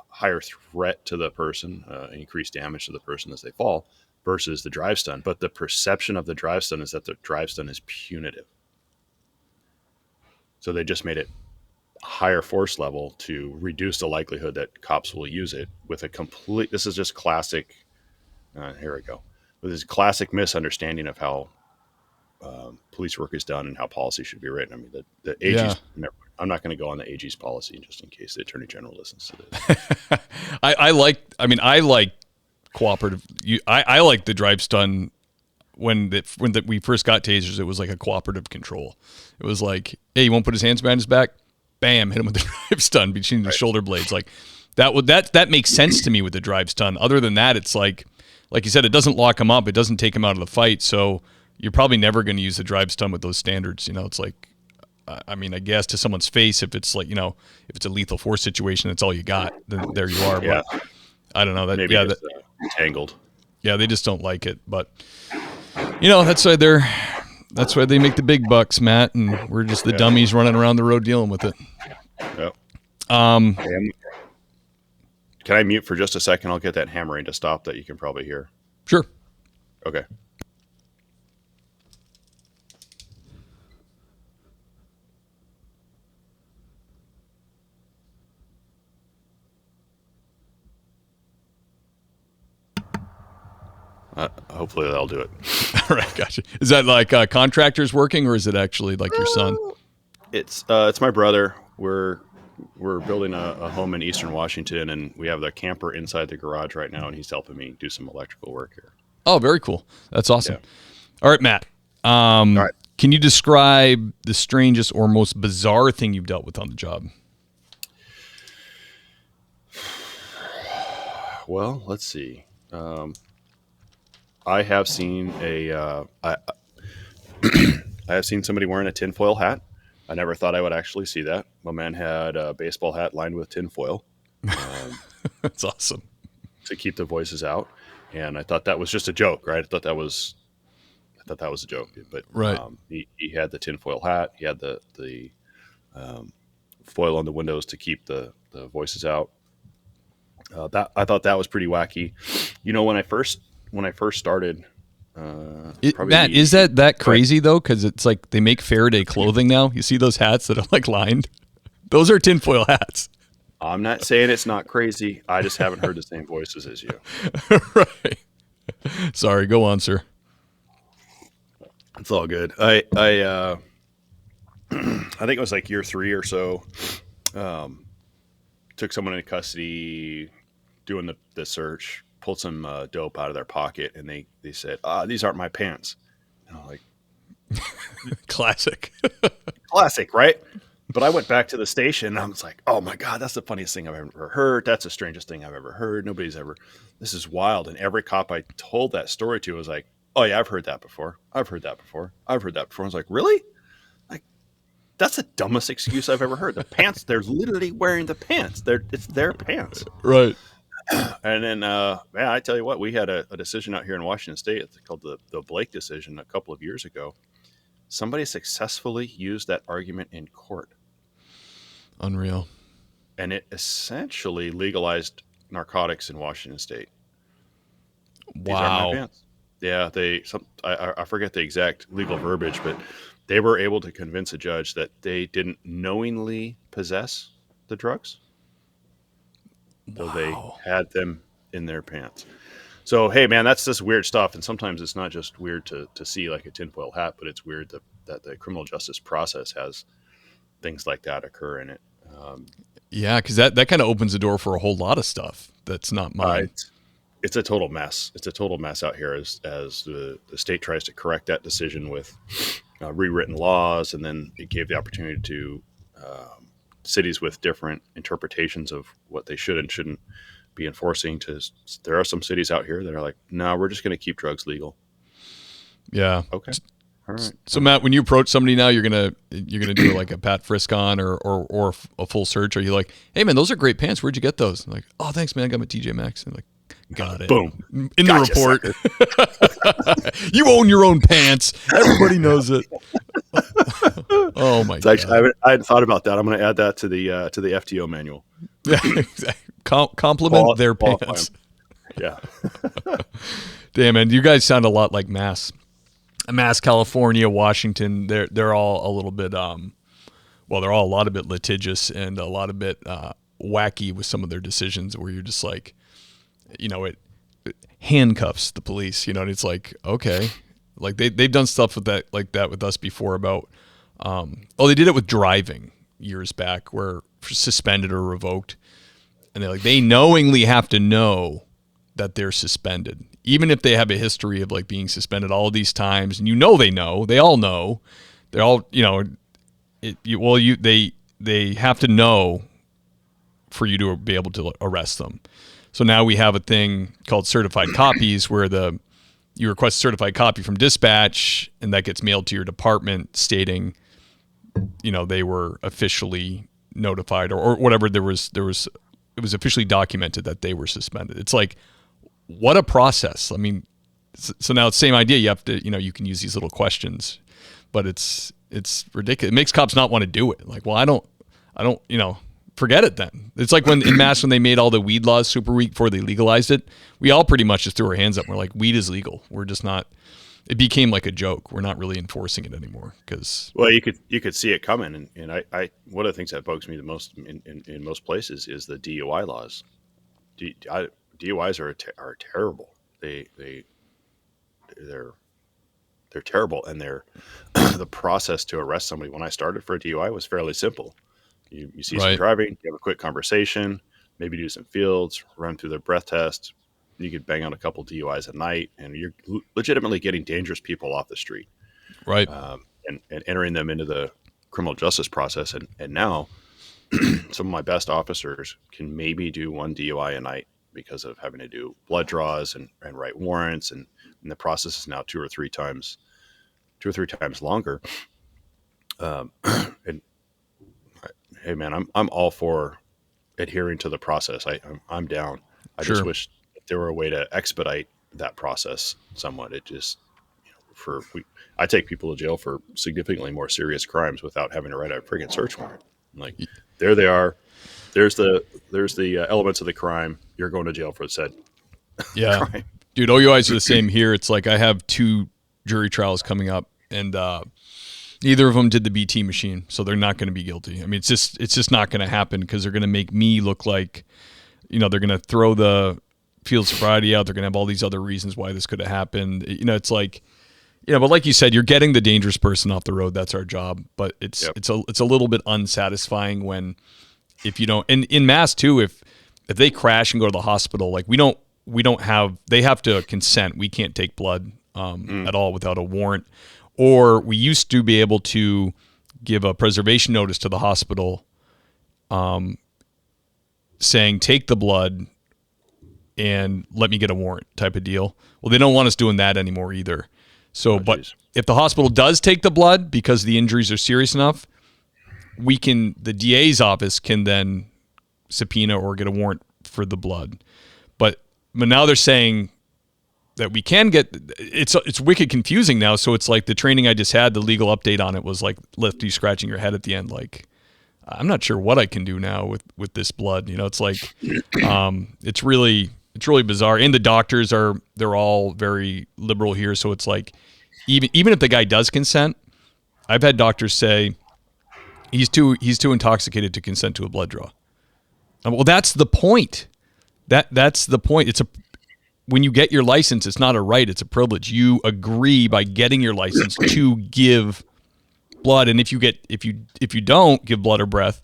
higher threat to the person, increased damage to the person as they fall versus the drive stun. But the perception of the drive stun is that the drive stun is punitive. So they just made it higher force level to reduce the likelihood that cops will use it with this is just classic, here we go, with this classic misunderstanding of how police work is done and how policy should be written. I mean, the AG's, I'm not going to go on the AG's policy just in case the Attorney General listens to this. I like cooperative. I like the drive stun. When we first got tasers, it was like a cooperative control. It was like, hey, you won't put his hands behind his back? Bam, hit him with the drive stun between the shoulder blades. Like that makes sense to me with the drive stun. Other than that, it's like you said, it doesn't lock him up. It doesn't take him out of the fight. So you're probably never going to use the drive stun with those standards. It's like, I mean, I guess to someone's face, if it's like, if it's a lethal force situation, that's all you got. Then there you are. Yeah. But I don't know that. Maybe it's tangled. Yeah, they just don't like it. But that's why they make the big bucks, Matt, and we're just the dummies running around the road dealing with it. Yep. Can I mute for just a second? I'll get that hammering to stop that you can probably hear. Sure. Okay. Hopefully that'll do it. All right, gotcha. Is that like contractors working, or is it actually like your son? It's my brother. We're building a home in Eastern Washington, and we have the camper inside the garage right now, and he's helping me do some electrical work here. Oh, very cool. That's awesome. Yeah. All right, Matt. All right. Can you describe the strangest or most bizarre thing you've dealt with on the job? Well, let's see. I have seen I have seen somebody wearing a tinfoil hat. I never thought I would actually see that. My man had a baseball hat lined with tinfoil. That's awesome. To keep the voices out. And I thought that was just a joke, right? I thought that was I thought that was a joke, but Right. he had the tinfoil hat. He had the foil on the windows to keep the voices out. That I thought that was pretty wacky. When I first started, Matt, probably is that right. crazy though? Because it's like they make Faraday clothing now. You see those hats that are like lined? Those are tinfoil hats. I'm not saying it's not crazy. I just haven't heard the same voices as you. Right. Sorry, go on, sir. It's all good. I think it was like year 3 or so. Took someone into custody, doing the search, pulled some dope out of their pocket, and they said, these aren't my pants. And I'm like, Classic. classic, right? But I went back to the station and I was like, oh my God, that's the funniest thing I've ever heard. That's the strangest thing I've ever heard. This is wild. And every cop I told that story to was like, oh yeah, I've heard that before. I've heard that before. I've heard that before. I was like, really? Like, that's the dumbest excuse I've ever heard. The pants, they're literally wearing the pants. It's their pants. Right. And then, man, I tell you what, we had a decision out here in Washington State. It's called the Blake decision a couple of years ago. Somebody successfully used that argument in court. Unreal. And it essentially legalized narcotics in Washington State. These aren't my Wow. pants. Yeah, I forget the exact legal verbiage, but they were able to convince a judge that they didn't knowingly possess the drugs, though they had them in their pants. So, hey, man, that's just weird stuff. And sometimes it's not just weird to see like a tinfoil hat, but it's weird that the criminal justice process has things like that occur in it. Yeah, because that kind of opens the door for a whole lot of stuff that's not mine. It's a total mess. It's a total mess out here as the state tries to correct that decision with rewritten laws, and then it gave the opportunity to cities with different interpretations of what they should and shouldn't be enforcing. There are some cities out here that are like, no, we're just going to keep drugs legal. Yeah. Okay. All right. So Matt, when you approach somebody now, you're gonna do like a pat frisk on or a full search. Are you like, hey man, those are great pants. Where'd you get those? I'm like, oh thanks man, I got my TJ Maxx. And like, got it. Boom. In Gotcha, the report. You own your own pants. Everybody knows it. Oh my God. Actually, I hadn't thought about that. I'm going to add that to the FTO manual. Yeah, exactly. Compliment their pants. Yeah. Damn, man, you guys sound a lot like Mass, California, Washington. They're all a little bit they're all a lot of bit litigious and a lot of bit wacky with some of their decisions where you're just like, it handcuffs the police, and it's like, okay, like they've done stuff with that like that with us before about they did it with driving years back where suspended or revoked, and they knowingly have to know that they're suspended, even if they have a history of like being suspended all of these times, and they all know, they're all they have to know for you to be able to arrest them. So now we have a thing called certified copies where you request a certified copy from dispatch, and that gets mailed to your department stating, they were officially notified or whatever. It was officially documented that they were suspended. It's like, what a process. I mean, so now it's the same idea. You have to, you can use these little questions, but it's ridiculous. It makes cops not want to do it. Like, well, I don't, forget it then. It's like when in Mass, when they made all the weed laws super weak before they legalized it, we all pretty much just threw our hands up. We're like, weed is legal. We're just not, it became like a joke. We're not really enforcing it anymore because. Well, you could see it coming. And I one of the things that bugs me the most in most places is the DUI laws. DUIs are terrible. They're terrible. And the process to arrest somebody when I started for a DUI was fairly simple. You see some driving, you have a quick conversation, maybe do some fields, run through their breath test. You could bang out a couple DUIs at night, and you're legitimately getting dangerous people off the street, right? And entering them into the criminal justice process. And now, some of my best officers can maybe do one DUI a night because of having to do blood draws and write warrants, and the process is now two or three times longer. And hey man, I'm all for adhering to the process. I'm down. I just wish there were a way to expedite that process somewhat. It just I take people to jail for significantly more serious crimes without having to write a friggin' search warrant. Like, there they are. There's the elements of the crime. You're going to jail for said crime. Dude, OUIs are the same here. It's like I have 2 jury trials coming up, and neither of them did the BT machine, so they're not going to be guilty. I mean, it's just not going to happen because they're going to make me look like, they're going to throw the field sobriety out. They're going to have all these other reasons why this could have happened. It's like, but like you said, you're getting the dangerous person off the road. That's our job. But it's a little bit unsatisfying when, if you don't, and in Mass too, if they crash and go to the hospital, like they have to consent. We can't take blood at all without a warrant. Or we used to be able to give a preservation notice to the hospital saying, take the blood and let me get a warrant type of deal. Well, they don't want us doing that anymore either. So, but if the hospital does take the blood because the injuries are serious enough, the DA's office can then subpoena or get a warrant for the blood. But now they're saying that we can get, it's wicked confusing now. So it's like the training I just had, the legal update on it was like left you scratching your head at the end. Like, I'm not sure what I can do now with this blood. It's like, it's really bizarre. And the doctors they're all very liberal here. So it's like, even if the guy does consent, I've had doctors say he's too intoxicated to consent to a blood draw. Well, that's the point. That's the point. When you get your license, it's not a right, it's a privilege. You agree by getting your license to give blood, and if you don't give blood or breath,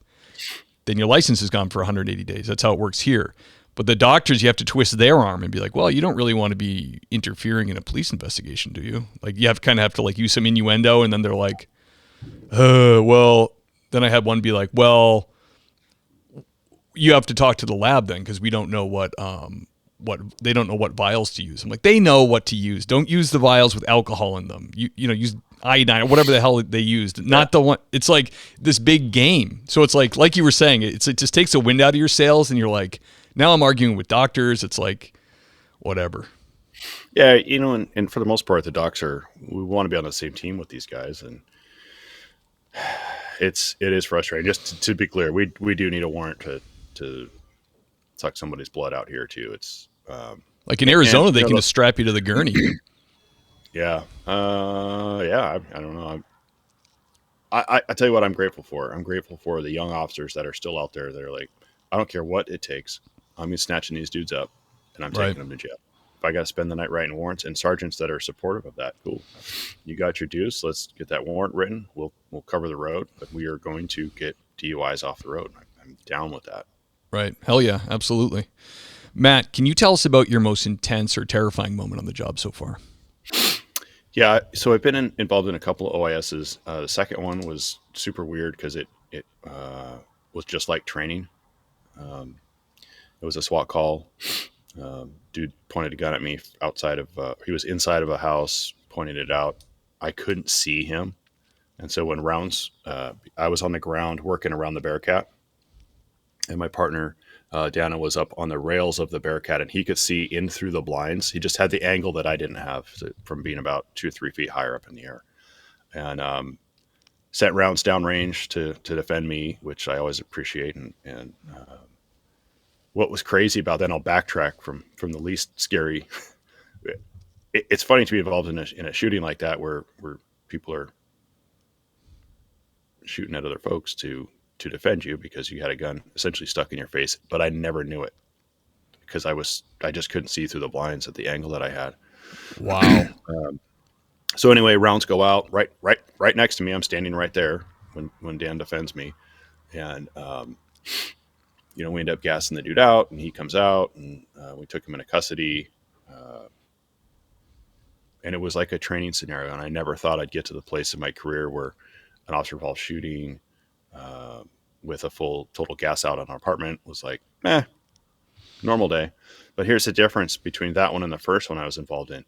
then your license is gone for 180 days. That's how it works here. But the doctors, you have to twist their arm and be like, well, you don't really want to be interfering in a police investigation, do you? Like, you have to like use some innuendo, and then they're like, well, then I had one be like, well, you have to talk to the lab then, because we don't know what they don't know what vials to use. I'm like, they know what to use. Don't use the vials with alcohol in them. Use iodine or whatever the hell they used. Not the one. It's like this big game. So it's like you were saying, it just takes the wind out of your sails, and you're like, now I'm arguing with doctors. It's like, whatever. Yeah, and for the most part, the docs we want to be on the same team with these guys, and it is frustrating. Just to be clear, we do need a warrant to suck somebody's blood out here too. It's like in Arizona, they can just strap you to the gurney. Yeah. I don't know. I tell you what I'm grateful for. I'm grateful for the young officers that are still out there that are like, I don't care what it takes. I'm snatching these dudes up and I'm taking them to jail. If I got to spend the night writing warrants, and sergeants that are supportive of that, cool. You got your dues. Let's get that warrant written. We'll cover the road, but we are going to get DUIs off the road. I'm down with that. Right. Hell yeah. Absolutely. Matt, can you tell us about your most intense or terrifying moment on the job so far? Yeah. So I've been involved in a couple of OISs. The second one was super weird because it was just like training. It was a SWAT call. Dude pointed a gun at me outside of, he was inside of a house, pointed it out. I couldn't see him. And so when rounds, I was on the ground working around the Bearcat, and my partner, Dana, was up on the rails of the Bearcat, and he could see in through the blinds. He just had the angle that I didn't have from being about 2 or 3 feet higher up in the air, and sent rounds downrange to defend me, which I always appreciate. And what was crazy about that, and I'll backtrack from the least scary. It's funny to be involved in a shooting like that where people are shooting at other folks to defend you because you had a gun essentially stuck in your face, but I never knew it because I just couldn't see through the blinds at the angle that I had. Wow. So anyway, rounds go out right next to me. I'm standing right there when Dan defends me, and we end up gassing the dude out, and he comes out, and we took him into custody, and it was like a training scenario. And I never thought I'd get to the place in my career where an officer involved shooting with a full total gas out on our apartment was like, normal day. But here's the difference between that one and the first one I was involved in.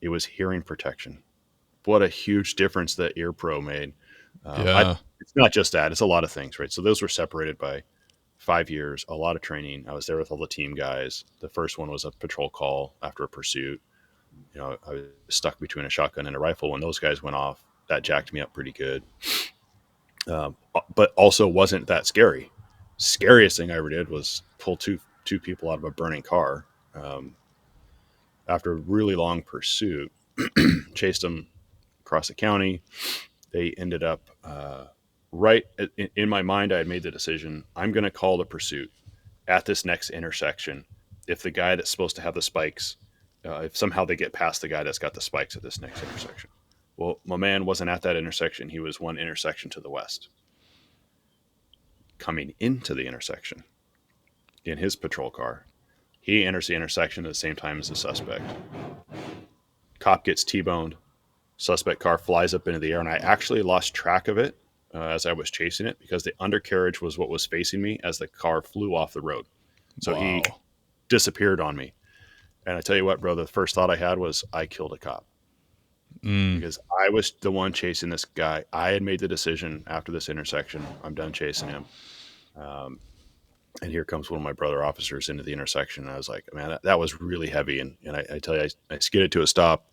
It was hearing protection. What a huge difference that Ear Pro made. It's not just that. It's a lot of things, right? So those were separated by 5 years, a lot of training. I was there with all the team guys. The first one was a patrol call after a pursuit. I was stuck between a shotgun and a rifle. When those guys went off, that jacked me up pretty good. But also wasn't that scary. Scariest thing I ever did was pull two people out of a burning car. After a really long pursuit, chased them across the county. They ended up right in my mind. I had made the decision, I'm going to call the pursuit at this next intersection. If the guy that's supposed to have the spikes, if somehow they get past the guy that's got the spikes at this next intersection. Well, my man wasn't at that intersection. He was one intersection to the west. Coming into the intersection in his patrol car, he enters the intersection at the same time as the suspect. Cop gets T-boned. Suspect car flies up into the air, and I actually lost track of it as I was chasing it because the undercarriage was what was facing me as the car flew off the road. So he disappeared on me. And I tell you what, bro, the first thought I had was I killed a cop. Because I was the one chasing this guy. I had made the decision after this intersection, I'm done chasing him. And here comes one of my brother officers into the intersection. And I was like, man, that was really heavy. And I tell you, I skidded to a stop,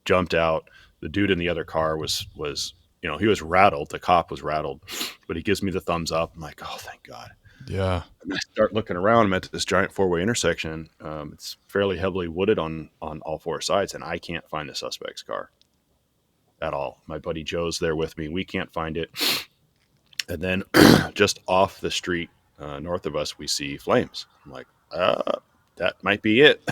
jumped out. The dude in the other car was he was rattled. The cop was rattled, but he gives me the thumbs up. I'm like, oh, thank God. Yeah. And I start looking around. I'm at this giant four-way intersection. It's fairly heavily wooded on all four sides, and I can't find the suspect's car at all. My buddy Joe's there with me. We can't find it. And then just off the street north of us, we see flames. I'm like, that might be it.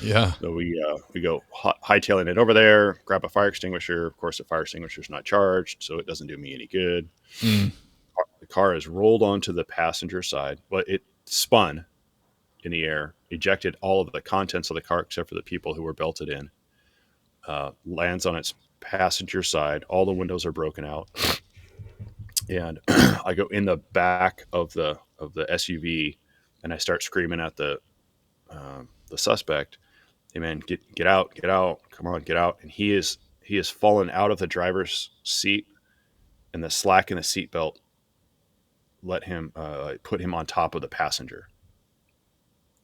Yeah. So we go hightailing it over there, grab a fire extinguisher. Of course, the fire extinguisher is not charged, so it doesn't do me any good. The car is rolled onto the passenger side, but it spun in the air, ejected all of the contents of the car except for the people who were belted in. Lands on its passenger side. All the windows are broken out, and I go in the back of the SUV, and I start screaming at the suspect, "Hey man, get out, come on, get out!" And he is fallen out of the driver's seat, and the slack in the seatbelt let him put him on top of the passenger.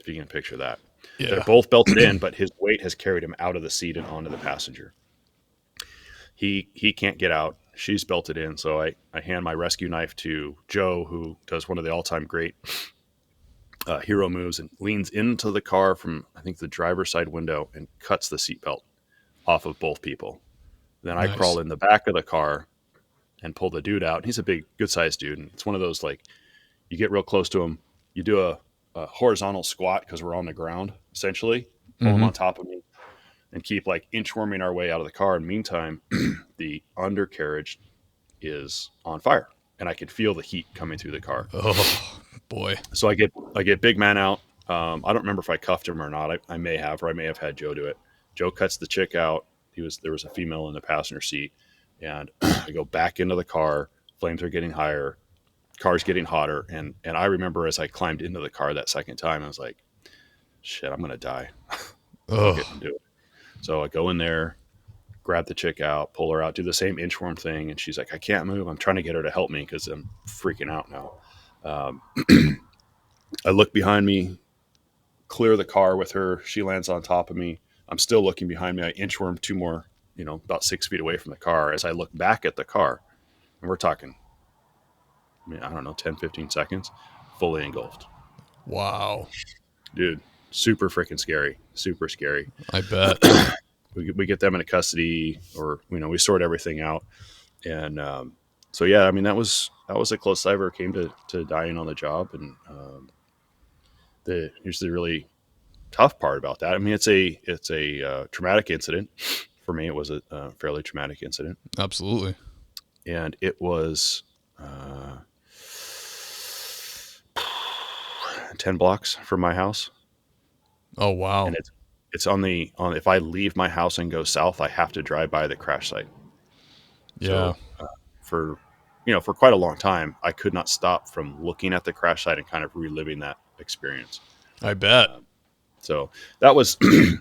If you can picture that. Yeah. They're both belted in, but his weight has carried him out of the seat and onto the passenger. He can't get out. She's belted in, so I hand my rescue knife to Joe, who does one of the all-time great hero moves and leans into the car from, I think, the driver's side window and cuts the seatbelt off of both people. Then I crawl in the back of the car and pull the dude out. He's a big, good-sized dude, and it's one of those, like, you get real close to him, you do a horizontal squat because we're on the ground, essentially, pull him on top of me, and keep, like, inchworming our way out of the car. And meantime, the undercarriage is on fire, and I could feel the heat coming through the car. Oh, boy. So I get big man out. I don't remember if I cuffed him or not. I may have, or I may have had Joe do it. Joe cuts the chick out. There was a female in the passenger seat, and I go back into the car. Flames are getting higher. Car's getting hotter. And I remember as I climbed into the car that second time, I was like, shit, I'm going to die. I'll get to do it. So I go in there, grab the chick out, pull her out, do the same inchworm thing. And she's like, I can't move. I'm trying to get her to help me because I'm freaking out now. I look behind me, clear the car with her. She lands on top of me. I'm still looking behind me. I inchworm two more, about 6 feet away from the car. As I look back at the car, and we're talking, I don't know, 10, 15 seconds, fully engulfed. Wow. Dude, super freaking scary. Super scary. I bet. We get them into custody, or, we sort everything out. And so, yeah, I mean, that was the closest I ever came to dying on the job. And here's the really tough part about that. I mean, it's a traumatic incident. For me, it was a fairly traumatic incident. Absolutely. And it was 10 blocks from my house. Oh, wow. And it's on if I leave my house and go south, I have to drive by the crash site. Yeah. So, for quite a long time, I could not stop from looking at the crash site and kind of reliving that experience. I bet. So that was,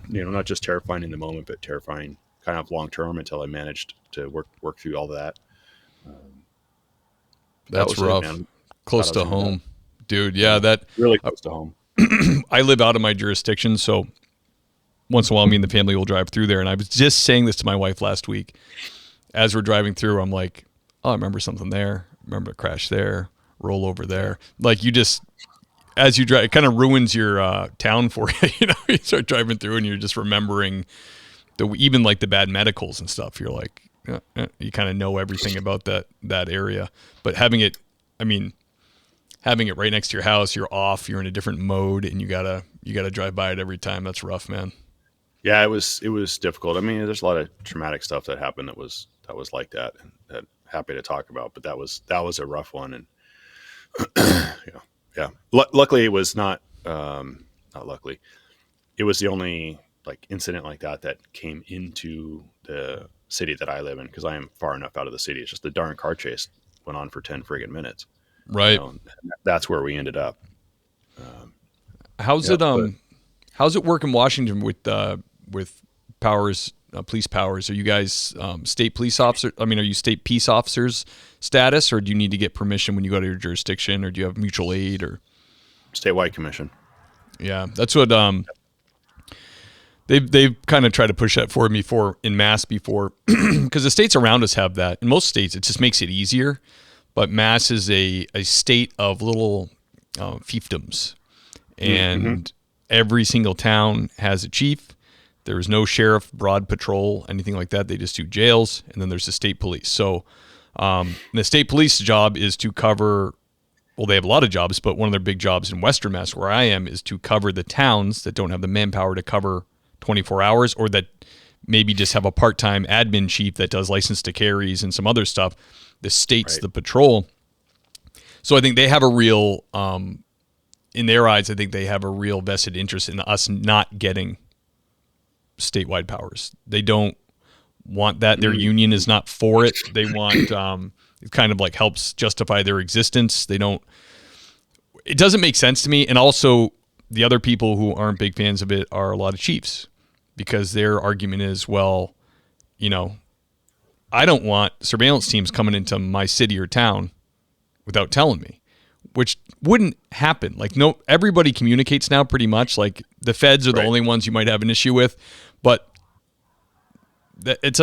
not just terrifying in the moment, but terrifying kind of long term until I managed to work through all that. That's rough. Close to home, dude. Yeah, that really close to home. I live out of my jurisdiction, so once in a while, me and the family will drive through there. And I was just saying this to my wife last week. As we're driving through, I'm like, oh, I remember something there. Remember a crash there, roll over there. Like you just, as you drive, it kind of ruins your town for you. You know, you start driving through and you're just remembering even like the bad medicals and stuff. You're like, you kind of know everything about that area. But having it right next to your house, you're off, you're in a different mode, and you gotta drive by it every time. That's rough, man. Yeah, it was difficult. I mean, there's a lot of traumatic stuff that happened that was like that, and that happy to talk about. But that was a rough one, and yeah. Luckily, it was not luckily. It was the only like incident like that came into the city that I live in, because I am far enough out of the city. It's just the darn car chase went on for 10 friggin' minutes. Right. That's where we ended up. How's it work in Washington with powers, police powers? Are you guys state police officers? I mean, are you state peace officers status, or do you need to get permission when you go to your jurisdiction, or do you have mutual aid or statewide commission? Yeah, that's what they've kind of tried to push that for me in Mass before, because the states around us have that. In most states, it just makes it easier. But Mass is a state of little fiefdoms, and every single town has a chief. There is no sheriff, broad patrol, anything like that. They just do jails, and then there's the state police. So the state police job is to cover, well, they have a lot of jobs, but one of their big jobs in Western Mass, where I am, is to cover the towns that don't have the manpower to cover 24 hours, or that maybe just have a part-time admin chief that does license to carries and some other stuff. The state's the patrol. So I think they have a real, in their eyes, I think they have a real vested interest in us not getting statewide powers. They don't want that. Their union is not for it. They want, it kind of like helps justify their existence. It doesn't make sense to me. And also the other people who aren't big fans of it are a lot of chiefs, because their argument is, well, you know, I don't want surveillance teams coming into my city or town without telling me, which wouldn't happen. Like, no, everybody communicates now pretty much. Like the feds are the only ones you might have an issue with, but that's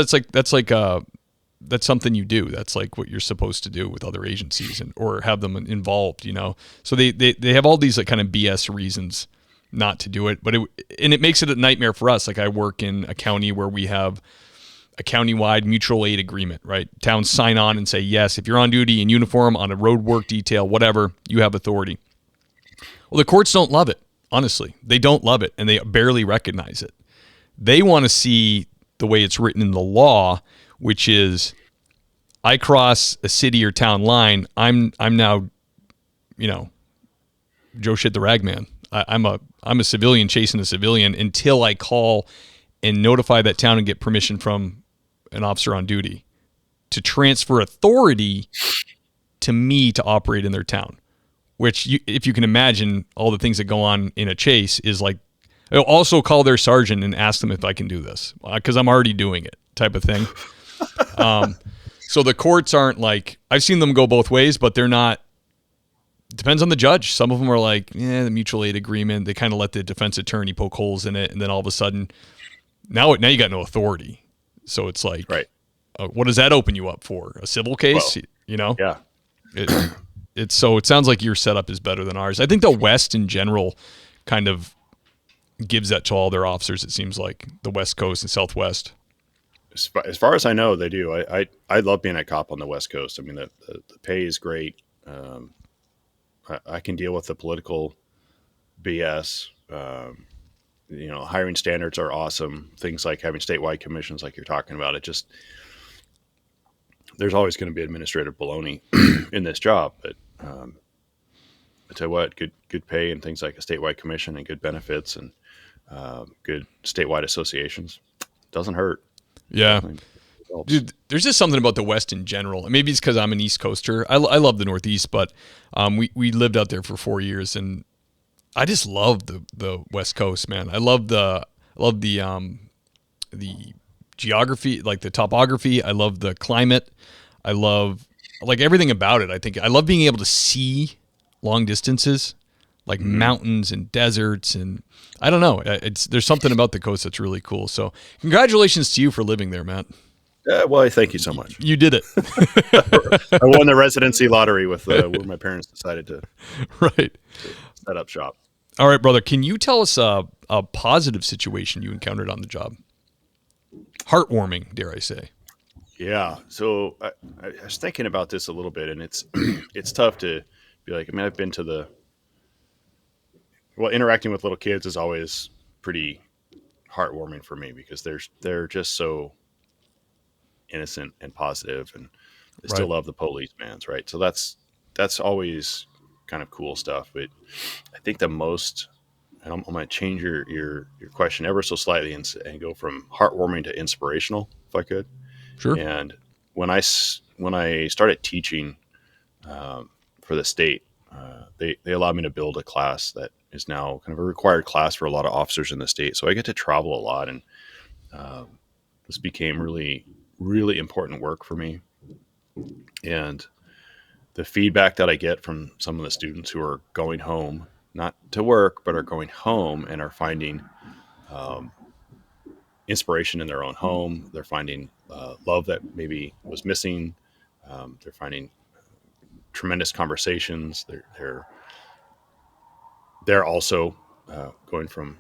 something you do. That's like what you're supposed to do with other agencies or have them involved, you know? So they have all these like kind of BS reasons not to do it, but it makes it a nightmare for us. Like I work in a county where we have a countywide mutual aid agreement, right? Towns sign on and say, yes, if you're on duty in uniform on a road work detail, whatever, you have authority. Well, the courts don't love it. Honestly, they don't love it, and they barely recognize it. They want to see the way it's written in the law, which is, I cross a city or town line, I'm now, you know, Joe shit the ragman. I'm a civilian chasing a civilian until I call and notify that town and get permission from an officer on duty to transfer authority to me to operate in their town. Which, if you can imagine all the things that go on in a chase, is like, I'll also call their sergeant and ask them if I can do this, because I'm already doing it, type of thing. So the courts aren't like, I've seen them go both ways, but they're not. Depends on the judge. Some of them are like, the mutual aid agreement. They kind of let the defense attorney poke holes in it, and then all of a sudden, now you got no authority. So it's like, what does that open you up for? A civil case? Well, you know? Yeah. It sounds like your setup is better than ours. I think the West in general kind of gives that to all their officers. It seems like the West Coast and Southwest. As far as I know, they do. I love being a cop on the West Coast. I mean, the pay is great. I can deal with the political BS. You know, hiring standards are awesome. Things like having statewide commissions, like you're talking about, there's always going to be administrative baloney in this job. But I tell you what, good pay and things like a statewide commission and good benefits and good statewide associations doesn't hurt. Yeah. Dude, there's just something about the West in general. Maybe it's because I'm an East Coaster. I love the Northeast, but we lived out there for 4 years, and I just love the West Coast, man. I love the geography, like the topography. I love the climate. I love like everything about it. I love being able to see long distances. like mountains and deserts, and I don't know. There's something about the coast that's really cool. So congratulations to you for living there, Matt. Well, thank you so much. You did it. I won the residency lottery with where my parents decided to set up shop. All right, brother. Can you tell us a positive situation you encountered on the job? Heartwarming, dare I say. Yeah. So I was thinking about this a little bit, and it's it's tough to be like, I mean, I've been to interacting with little kids is always pretty heartwarming for me because they're just so innocent and positive, and they still love the policeman's, right? So that's always kind of cool stuff. But I think the most, and I'm going to change your question ever so slightly and go from heartwarming to inspirational, if I could. Sure. And when I started teaching for the state, they allowed me to build a class that is now kind of a required class for a lot of officers in the state. So I get to travel a lot, and this became really, really important work for me. And the feedback that I get from some of the students who are going home, not to work, but are going home and are finding inspiration in their own home. They're finding love that maybe was missing. They're finding tremendous conversations. They're also going from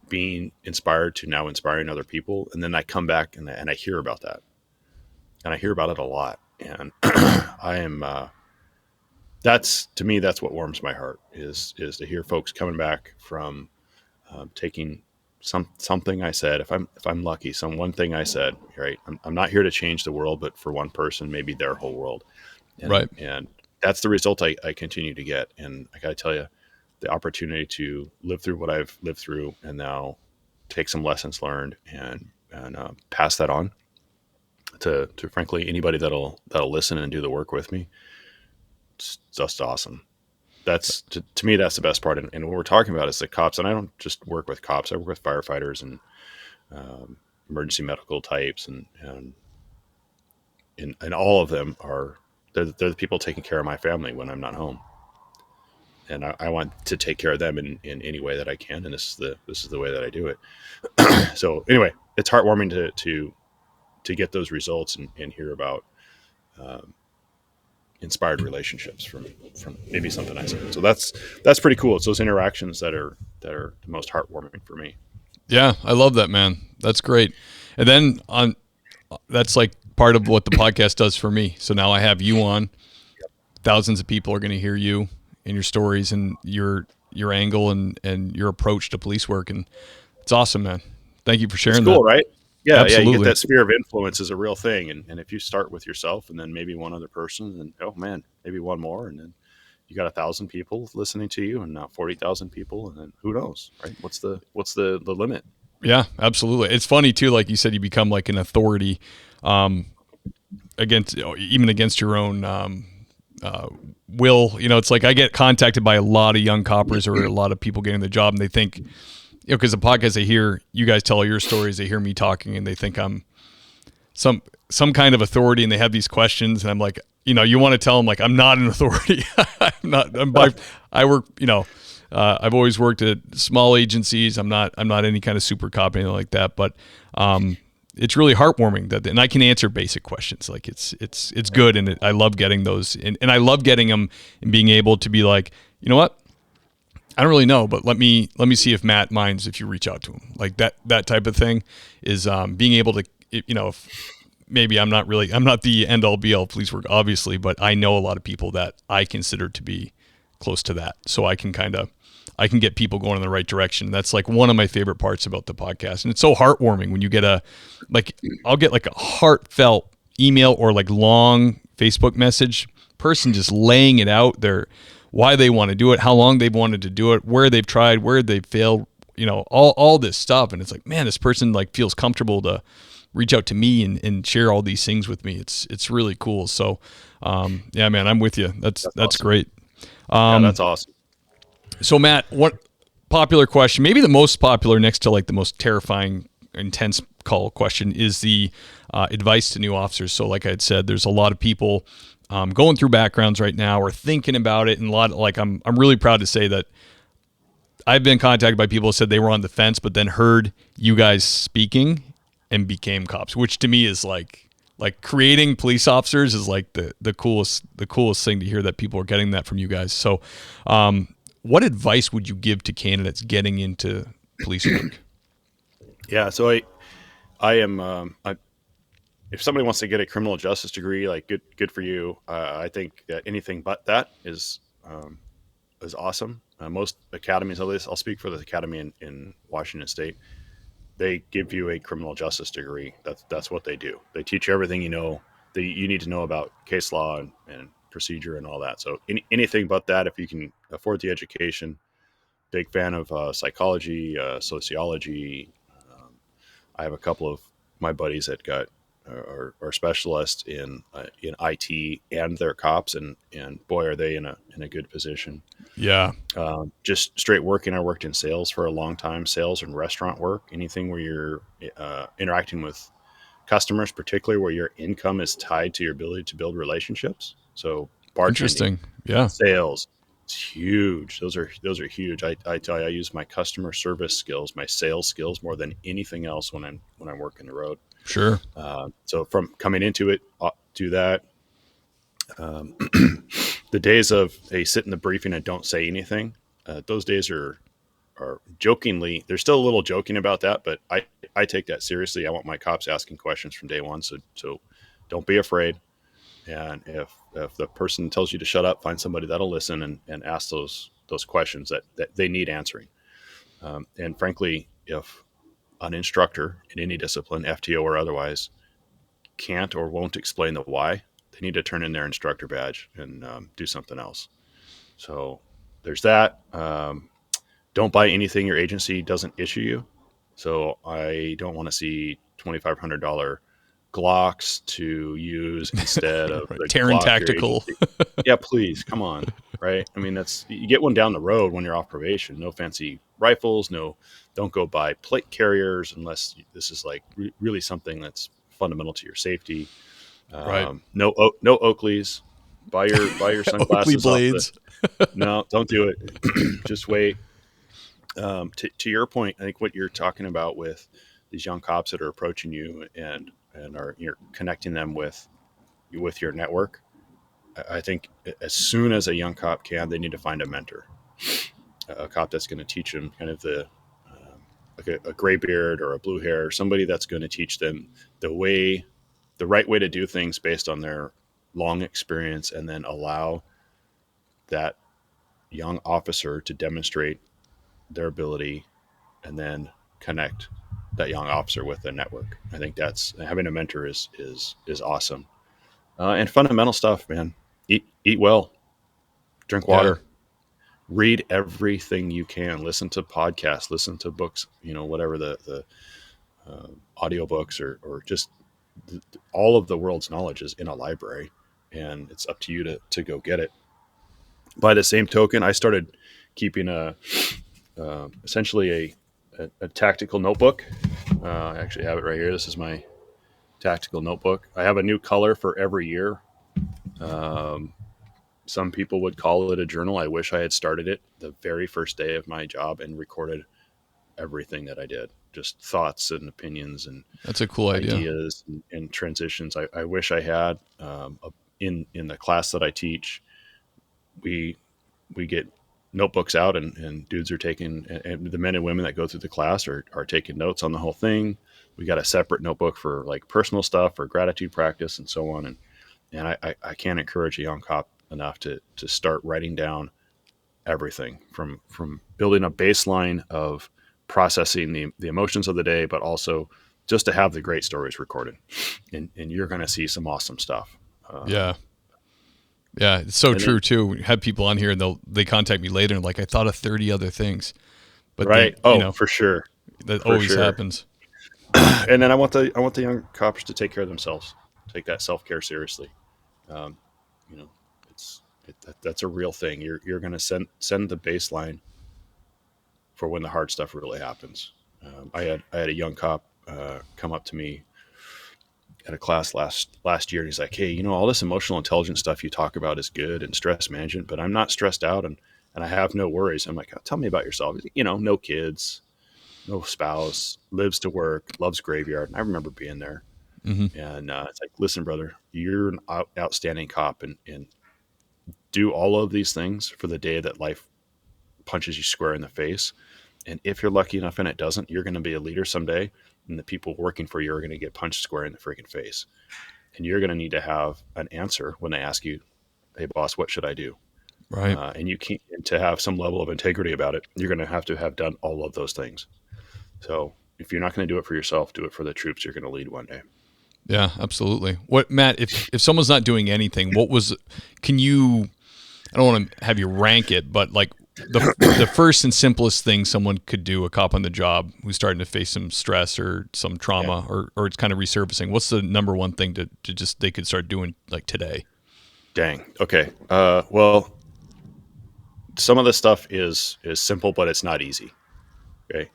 being inspired to now inspiring other people. And then I come back and I hear about that, and I hear about it a lot. And I am, to me, that's what warms my heart is to hear folks coming back from taking something I said, if I'm lucky, one thing I said, right. I'm not here to change the world, but for one person, maybe their whole world. And that's the result I continue to get. And I got to tell you, the opportunity to live through what I've lived through and now take some lessons learned and pass that on to frankly anybody that'll listen and do the work with me. It's just awesome. That's to me, that's the best part. And what we're talking about is the cops. And I don't just work with cops. I work with firefighters and emergency medical types, and all of them they're the people taking care of my family when I'm not home. And I want to take care of them in any way that I can. And this is the way that I do it. So anyway, it's heartwarming to get those results and hear about inspired relationships from maybe something I said. So that's pretty cool. It's those interactions that are the most heartwarming for me. Yeah, I love that, man. That's great. And then that's like part of what the podcast does for me. So now I have you on. Thousands of people are going to hear you and your stories and your angle and your approach to police work. And it's awesome, man. Thank you for sharing that. It's cool, right? Yeah, absolutely. You get that sphere of influence is a real thing. And if you start with yourself and then maybe one other person, and oh man, maybe one more, and then you got 1,000 people listening to you and now 40,000 people, and then who knows, right? What's the limit? Yeah, absolutely. It's funny too, like you said, you become like an authority against your own will. It's like I get contacted by a lot of young coppers or a lot of people getting the job, and they think, because the podcast, they hear you guys tell your stories, they hear me talking, and they think I'm some kind of authority, and they have these questions, and I'm like, you want to tell them like I'm not an authority. I work, I've always worked at small agencies. I'm not any kind of super cop or anything like that, but it's really heartwarming and I can answer basic questions. Like it's good, and I love getting those, and I love getting them and being able to be like, you know what? I don't really know, but let me see if Matt minds if you reach out to him. Like that type of thing is being able to, if maybe I'm not the end all be all police work, obviously, but I know a lot of people that I consider to be close to that. So I can get people going in the right direction. That's like one of my favorite parts about the podcast. And it's so heartwarming when you get I'll get like a heartfelt email or like long Facebook message, person just laying it out there, why they want to do it, how long they've wanted to do it, where they've tried, where they've failed, all this stuff. And it's like, man, this person like feels comfortable to reach out to me and share all these things with me. It's really cool. So, yeah, man, I'm with you. That's awesome. Great. That's awesome. So Matt, what popular question, maybe the most popular next to like the most terrifying, intense call question, is the advice to new officers. So like I had said, there's a lot of people going through backgrounds right now or thinking about it, and I'm really proud to say that I've been contacted by people who said they were on the fence, but then heard you guys speaking and became cops, which to me is like creating police officers is like the coolest thing to hear, that people are getting that from you guys. So, what advice would you give to candidates getting into police work? Yeah. So I am, if somebody wants to get a criminal justice degree, like good for you. I think that anything but that is awesome. Most academies, at least I'll speak for the academy in Washington State, they give you a criminal justice degree. That's what they do. They teach you everything that you need to know about case law and procedure and all that. So anything but that, if you can afford the education. Big fan of psychology, sociology. Um, I have a couple of my buddies that are specialists in IT, and they're cops, and boy, are they in a good position. Yeah. Just straight working. I worked in sales for a long time, sales and restaurant work, anything where you're interacting with customers, particularly where your income is tied to your ability to build relationships. So bartending, Interesting. Yeah. sales, it's huge. Those are huge. I tell you, I use my customer service skills, my sales skills more than anything else when I'm working the road. Sure. So from coming into it, do that. Um, the days of hey, sit in the briefing and don't say anything, those days are jokingly. There's still a little joking about that, but I take that seriously. I want my cops asking questions from day one. So don't be afraid. And if the person tells you to shut up, find somebody that'll listen and ask those questions that they need answering. And frankly, if an instructor in any discipline, FTO or otherwise, can't or won't explain the why, they need to turn in their instructor badge and do something else. So there's that. Don't buy anything your agency doesn't issue you. So I don't want to see $2,500 Glocks to use instead of Right. the Terran Glock Tactical. Yeah, please, come on, right? I mean, you get one down the road when you're off probation. No fancy rifles. No, don't go buy plate carriers unless this is like really something that's fundamental to your safety. Right. No Oakleys. Buy your Oakley sunglasses off blades. No, don't do it. Just wait. To your point, I think what you're talking about with these young cops that are approaching you and you're connecting them with your network. I think as soon as a young cop can, they need to find a mentor, a cop that's going to teach them kind of like a gray beard or a blue hair, somebody that's going to teach them the right way to do things based on their long experience, and then allow that young officer to demonstrate their ability and then connect that young officer with the network. I think that's having a mentor is awesome. And fundamental stuff, man. Eat well, drink Yeah. water, read everything you can, listen to podcasts, listen to books, whatever the audiobooks or just all of the world's knowledge is in a library, and it's up to you to go get it. By the same token, I started keeping essentially a tactical notebook. I actually have it right here. This is my tactical notebook. I have a new color for every year. Some people would call it a journal. I wish I had started it the very first day of my job and recorded everything that I did, just thoughts and opinions and That's a cool idea. ideas and transitions. I wish I had in the class that I teach. We get notebooks out and dudes are taking, and the men and women that go through the class are taking notes on the whole thing. We got a separate notebook for like personal stuff or gratitude practice and so on. And I can't encourage a young cop enough to start writing down everything from building a baseline of processing the emotions of the day, but also just to have the great stories recorded. And you're going to see some awesome stuff. Yeah. Yeah, it's so true then, too. We have people on here and they contact me later and like, I thought of 30 other things, but right. For sure. That For always sure. happens. And then I want the young cops to take care of themselves, take that self-care seriously. Um, that's a real thing. You're going to send the baseline for when the hard stuff really happens. I had a young cop come up to me at a class last year, and he's like, "Hey, all this emotional intelligence stuff you talk about is good and stress management, but I'm not stressed out and I have no worries." I'm like, "Tell me about yourself." No kids, no spouse, lives to work, loves graveyard. And I remember being there, and it's like, "Listen, brother, you're an outstanding cop, and do all of these things for the day that life punches you square in the face. And if you're lucky enough and it doesn't, you're going to be a leader someday, and the people working for you are going to get punched square in the freaking face. And you're going to need to have an answer when they ask you, 'Hey, boss, what should I do?'" Right. And you can't, to have some level of integrity about it, you're going to have done all of those things. So if you're not going to do it for yourself, do it for the troops you're going to lead one day. Yeah, absolutely. What, Matt, if someone's not doing anything, can you, I don't want to have you rank it, but like the first and simplest thing someone could do, a cop on the job who's starting to face some stress or some trauma, or it's kind of resurfacing, what's the number one thing to just, they could start doing like today? Dang. Okay. Well, some of the stuff is simple, but it's not easy. Okay.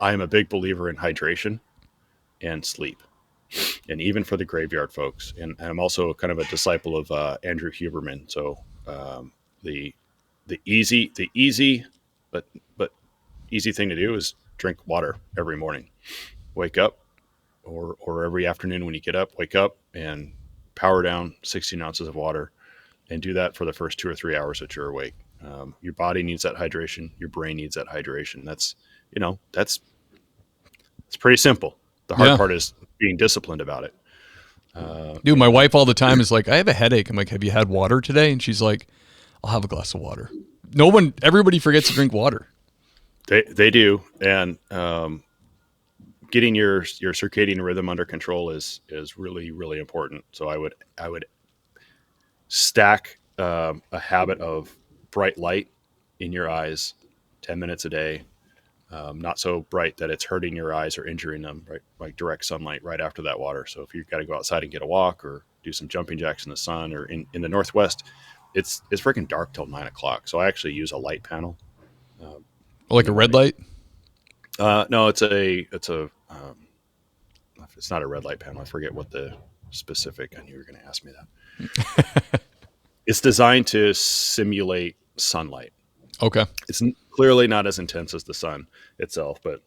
I am a big believer in hydration and sleep, and even for the graveyard folks. And I'm also kind of a disciple of Andrew Huberman. So the easy, but easy thing to do is drink water every morning. Wake up, or every afternoon when you get up, wake up and power down 16 ounces of water, and do that for the first 2 or 3 hours that you're awake. Your body needs that hydration. Your brain needs that hydration. That's it's pretty simple. The hard part is being disciplined about it. Dude, my wife all the time is like, "I have a headache." I'm like, "Have you had water today?" And she's like, "I'll have a glass of water." Everybody forgets to drink water. They do. And getting your circadian rhythm under control is really, really important. So I would stack a habit of bright light in your eyes, 10 minutes a day. Not so bright that it's hurting your eyes or injuring them, right? Like direct sunlight right after that water. So if you've got to go outside and get a walk or do some jumping jacks in the sun, or in the Northwest, it's freaking dark till 9 o'clock. So I actually use a light panel. Like a red light? No, it's not a red light panel. I forget what the specific, I knew you were going to ask me that. It's designed to simulate sunlight. Okay. It's clearly not as intense as the sun itself, but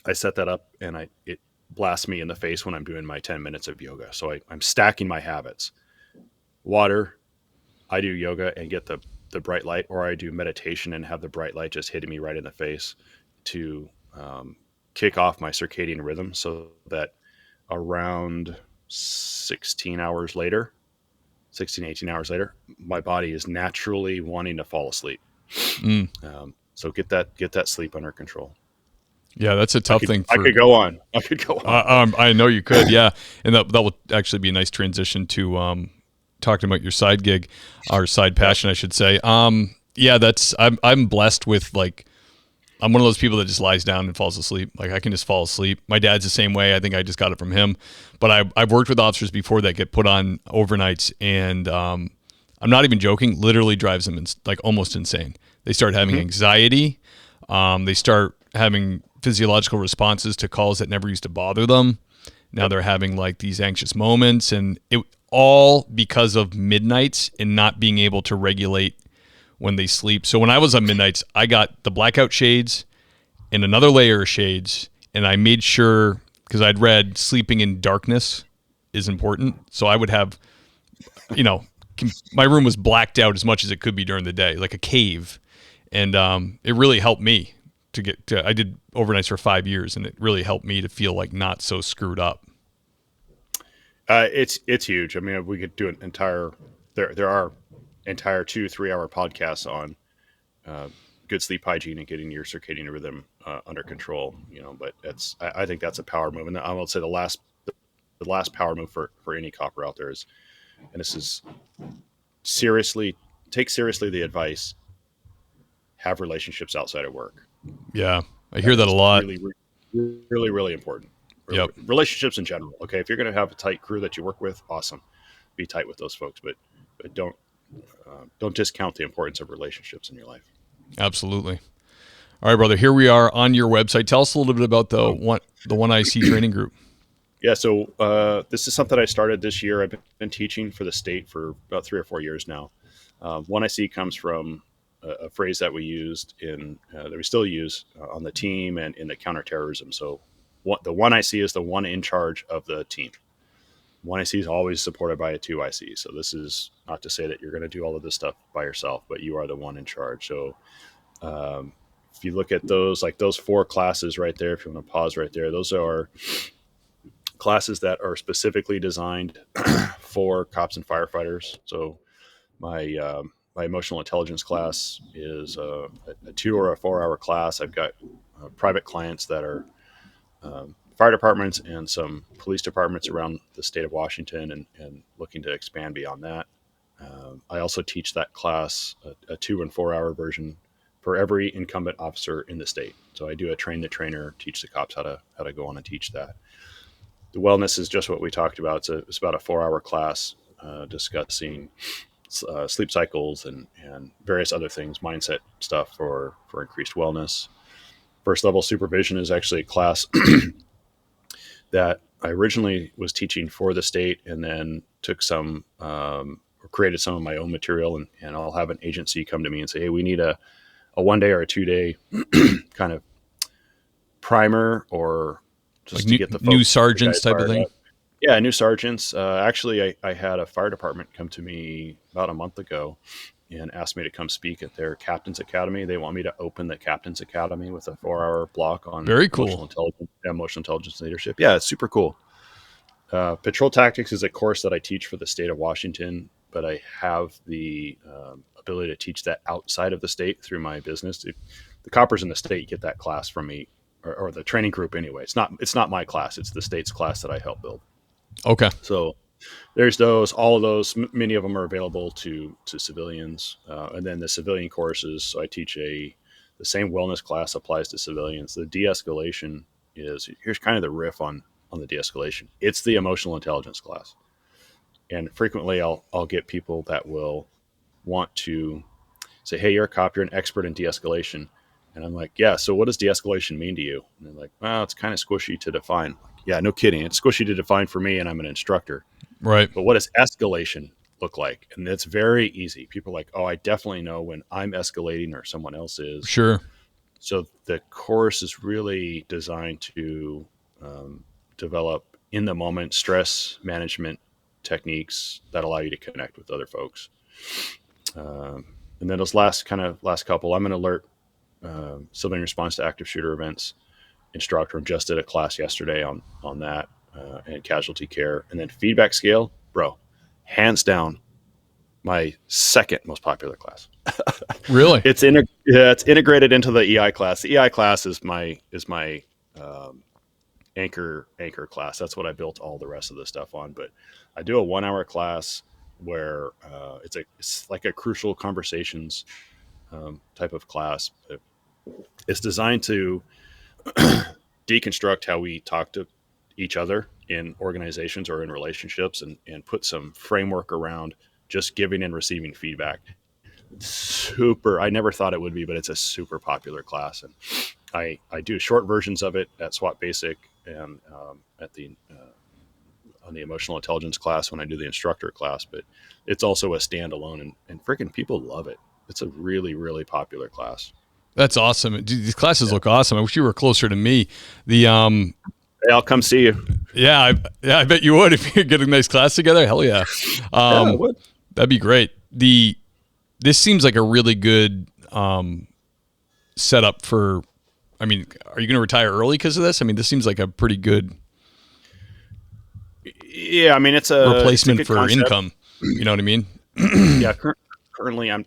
I set that up and it blasts me in the face when I'm doing my 10 minutes of yoga. So I'm stacking my habits. Water, I do yoga and get the bright light, or I do meditation and have the bright light just hitting me right in the face to kick off my circadian rhythm, so that around 18 hours later, my body is naturally wanting to fall asleep. So get that sleep under control. Yeah, that's a tough thing. I could go on. I know you could, yeah. And that will actually be a nice transition to talking about your side gig, or side passion, I should say. Yeah, I'm blessed with, like, I'm one of those people that just lies down and falls asleep. Like, I can just fall asleep. My dad's the same way. I think I just got it from him. But I've worked with officers before that get put on overnights, and I'm not even joking, literally drives them like almost insane. They start having anxiety. They start having physiological responses to calls that never used to bother them. Now they're having like these anxious moments, and it all because of midnights and not being able to regulate when they sleep. So when I was on midnights, I got the blackout shades and another layer of shades, and I made sure, because I'd read sleeping in darkness is important. So I would have, my room was blacked out as much as it could be during the day, like a cave. And it really helped me I did overnights for 5 years, and it really helped me to feel like not so screwed up. It's huge. I mean, we could do an entire, there are entire 2-3 hour podcasts on good sleep hygiene and getting your circadian rhythm under control, but I think that's a power move. And I will say the last power move for any copper out there is, and this is take seriously the advice, have relationships outside of work. Yeah. I hear that a lot. Really, really, really important. Yep. Relationships in general. Okay. If you're going to have a tight crew that you work with, awesome. Be tight with those folks, but don't discount the importance of relationships in your life. Absolutely. All right, brother. Here we are on your website. Tell us a little bit about the One IC training group. Yeah, so this is something I started this year. I've been teaching for the state for about 3 or 4 years now. One IC comes from a phrase that we used that we still use on the team and in the counterterrorism. So the one IC is the one in charge of the team. One IC is always supported by a two IC. So this is not to say that you're going to do all of this stuff by yourself, but you are the one in charge. So if you look at those 4 classes right there, if you want to pause right there, those are classes that are specifically designed for cops and firefighters. So my emotional intelligence class is a 2 or a 4 hour class. I've got private clients that are fire departments and some police departments around the state of Washington, and looking to expand beyond that. I also teach that class, a 2 and 4 hour version for every incumbent officer in the state. So I do a train the trainer, teach the cops how to go on and teach that. The wellness is just what we talked about. It's about a 4 hour class discussing sleep cycles and various other things, mindset stuff for increased wellness. First Level Supervision is actually a class that I originally was teaching for the state, and then took some or created some of my own material, and I'll have an agency come to me and say, hey, we need a 1 day or a 2 day kind of primer, or just like to get the new sergeants type of thing. Up. Yeah, new sergeants. Actually, I had a fire department come to me about a month ago and asked me to come speak at their Captain's Academy. They want me to open the Captain's Academy with a 4 hour block on Very cool. emotional intelligence leadership. Yeah, it's super cool. Patrol Tactics is a course that I teach for the state of Washington, but I have the ability to teach that outside of the state through my business. The coppers in the state get that class from me, or the training group anyway. It's not my class. It's the state's class that I help build. Okay. So there's all of those. Many of them are available to civilians. And then the civilian courses, so I teach the same wellness class applies to civilians. The de-escalation here's kind of the riff on the de-escalation. It's the emotional intelligence class. And frequently I'll get people that will want to say, hey, you're a cop, you're an expert in de-escalation. And I'm like, yeah, so what does de-escalation mean to you? And they're like, well, it's kind of squishy to define. Yeah, no kidding. It's squishy to define for me, and I'm an instructor. Right. But what does escalation look like? And it's very easy. People are like, oh, I definitely know when I'm escalating or someone else is. Sure. So the course is really designed to develop in the moment stress management techniques that allow you to connect with other folks. And then those last couple, I'm an alert civilian response to active shooter events instructor, and just did a class yesterday on that and casualty care. And then feedback scale, bro, hands down my second most popular class. Really? It's integrated into the EI class. The EI class is my anchor class. That's what I built all the rest of the stuff on. But I do a 1 hour class where it's like a crucial conversations type of class. It's designed to deconstruct how we talk to each other in organizations or in relationships, and put some framework around just giving and receiving feedback. I never thought it would be, but it's a super popular class. And I do short versions of it at SWAT Basic and on the emotional intelligence class when I do the instructor class, but it's also a standalone, and freaking people love it. It's a really, really popular class. That's awesome. Dude, these classes look awesome. I wish you were closer to me. Hey, I'll come see you. Yeah, I bet you would if you could get a nice class together. Hell yeah. I would. That'd be great. This seems like a really good setup for. I mean, are you going to retire early because of this? I mean, this seems like a pretty good. Yeah, I mean, it's a replacement it's a for concept. income. You know what I mean? Yeah, currently I'm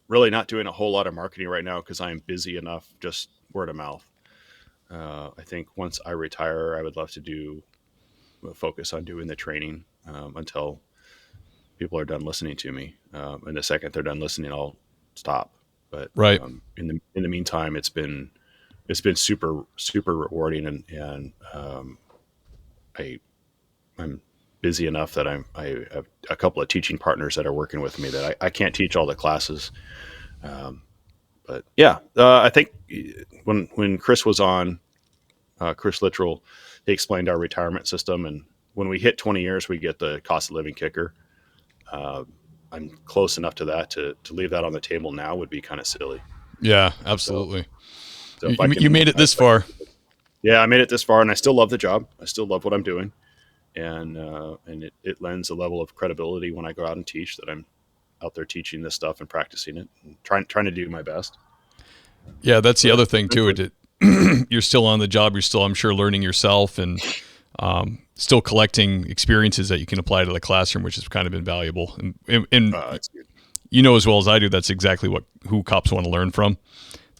really not doing a whole lot of marketing right now because I'm busy enough, just word of mouth. I think once I retire, I would love to focus on doing the training until people are done listening to me. And the second they're done listening, I'll stop. But right. In the meantime, it's been super, super rewarding, and I'm busy enough that I have a couple of teaching partners that are working with me that I can't teach all the classes. But yeah, I think when Chris was on, Chris Littrell, he explained our retirement system, and when we hit 20 years, we get the cost of living kicker. I'm close enough to that to leave that on the table now would be kind of silly. Yeah, absolutely. So you made it this far. Yeah, I made it this far, and I still love the job. I still love what I'm doing, and it lends a level of credibility when I go out and teach that I'm out there teaching this stuff and practicing it and trying to do my best. Yeah, that's the other thing too. You're still on the job. You're still, I'm sure, learning yourself and still collecting experiences that you can apply to the classroom, which has kind of been valuable. And you know as well as I do, that's exactly who cops want to learn from.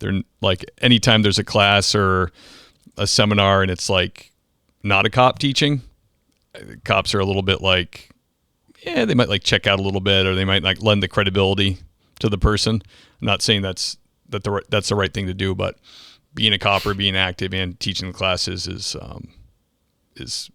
They're like, anytime there's a class or a seminar and it's like not a cop teaching, cops are a little bit like, yeah, they might like check out a little bit, or they might like lend the credibility to the person. I'm not saying that's the right thing to do, but being a cop or being active and teaching the classes is it's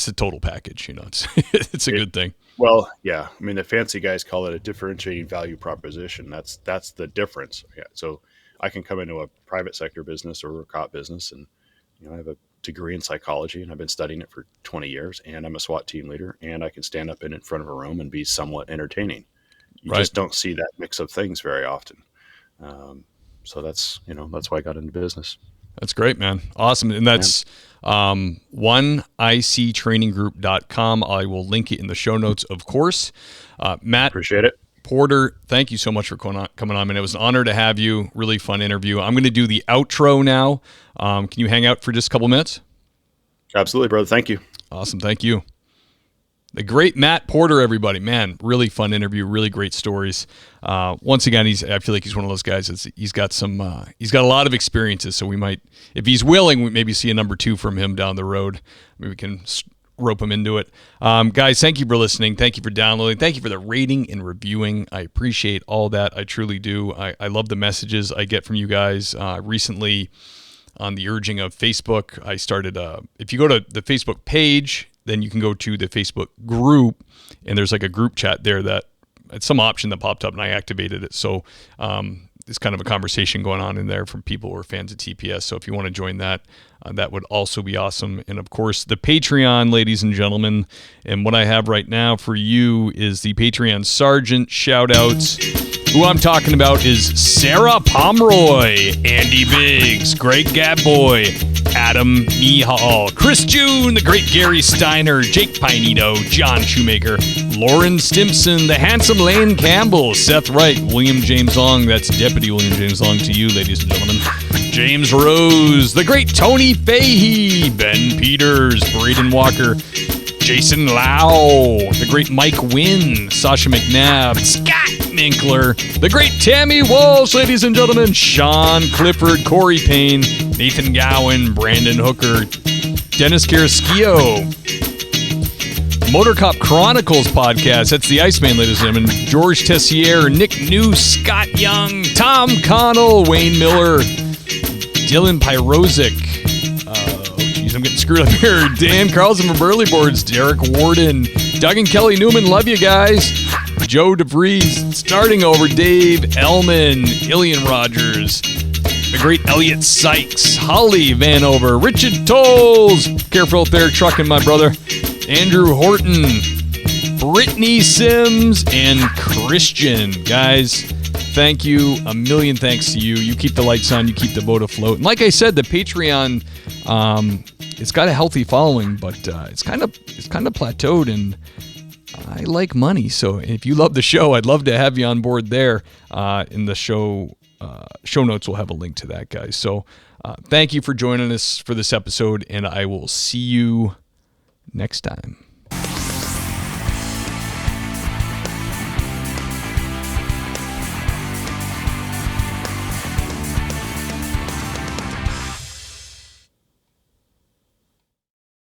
a total package. You know, it's a good thing. Well, yeah. I mean, the fancy guys call it a differentiating value proposition. That's the difference. Yeah. So I can come into a private sector business or a cop business, and I have a degree in psychology, and I've been studying it for 20 years, and I'm a SWAT team leader, and I can stand up in front of a room and be somewhat entertaining. You just don't see that mix of things very often. So that's why I got into business. That's great, man. Awesome. And that's oneictraininggroup.com. I will link it in the show notes, of course. Matt, appreciate it. Porter, thank you so much for coming on, man. It was an honor to have you. Really fun interview. I'm going to do the outro now. Can you hang out for just a couple minutes? Absolutely, brother. Thank you. Awesome. Thank you. The great Matt Porter, everybody. Man, really fun interview. Really great stories. Once again, I feel like he's one of those guys he's got a lot of experiences. So we might, if he's willing, we maybe see a number 2 from him down the road. Maybe we can rope him into it. Guys, thank you for listening. Thank you for downloading. Thank you for the rating and reviewing. I appreciate all that. I truly do. I love the messages I get from you guys. Recently, on the urging of Facebook, I started, if you go to the Facebook page, then you can go to the Facebook group, and there's like a group chat there that it's some option that popped up, and I activated it. So there's kind of a conversation going on in there from people who are fans of TPS. So if you want to join that, that would also be awesome. And of course, the Patreon, ladies and gentlemen. And what I have right now for you is the Patreon Sergeant shout-outs. Who I'm talking about is Sarah Pomeroy, Andy Biggs, Greg Gabboy, Adam Mihal, Chris June, the great Gary Steiner, Jake Pinito, John Shoemaker, Lauren Stimpson, the handsome Lane Campbell, Seth Wright, William James Long, that's Deputy William James Long to you, ladies and gentlemen, James Rose, the great Tony Fahey, Ben Peters, Braden Walker, Jason Lau, the great Mike Wynn, Sasha McNabb, Scott Minkler, the great Tammy Walsh, ladies and gentlemen, Sean Clifford, Corey Payne, Nathan Gowan, Brandon Hooker, Dennis Caraschio, Motor Cop Chronicles podcast, that's the Iceman, ladies and gentlemen, George Tessier, Nick New, Scott Young, Tom Connell, Wayne Miller, Dylan Pyrozic, I'm getting screwed up here. Dan Carlson from Burley Boards, Derek Warden, Doug and Kelly Newman, love you guys. Joe DeVries, starting over, Dave Ellman, Ilian Rogers, the great Elliot Sykes, Holly Vanover, Richard Tolles, careful out there trucking, my brother, Andrew Horton, Brittany Sims, and Christian. Guys, thank you. A million thanks to you. You keep the lights on. You keep the boat afloat. And like I said, the Patreon, it's got a healthy following, but it's kind of plateaued, and I like money. So if you love the show, I'd love to have you on board there. In the show notes, we'll have a link to that, guys. So thank you for joining us for this episode, and I will see you next time.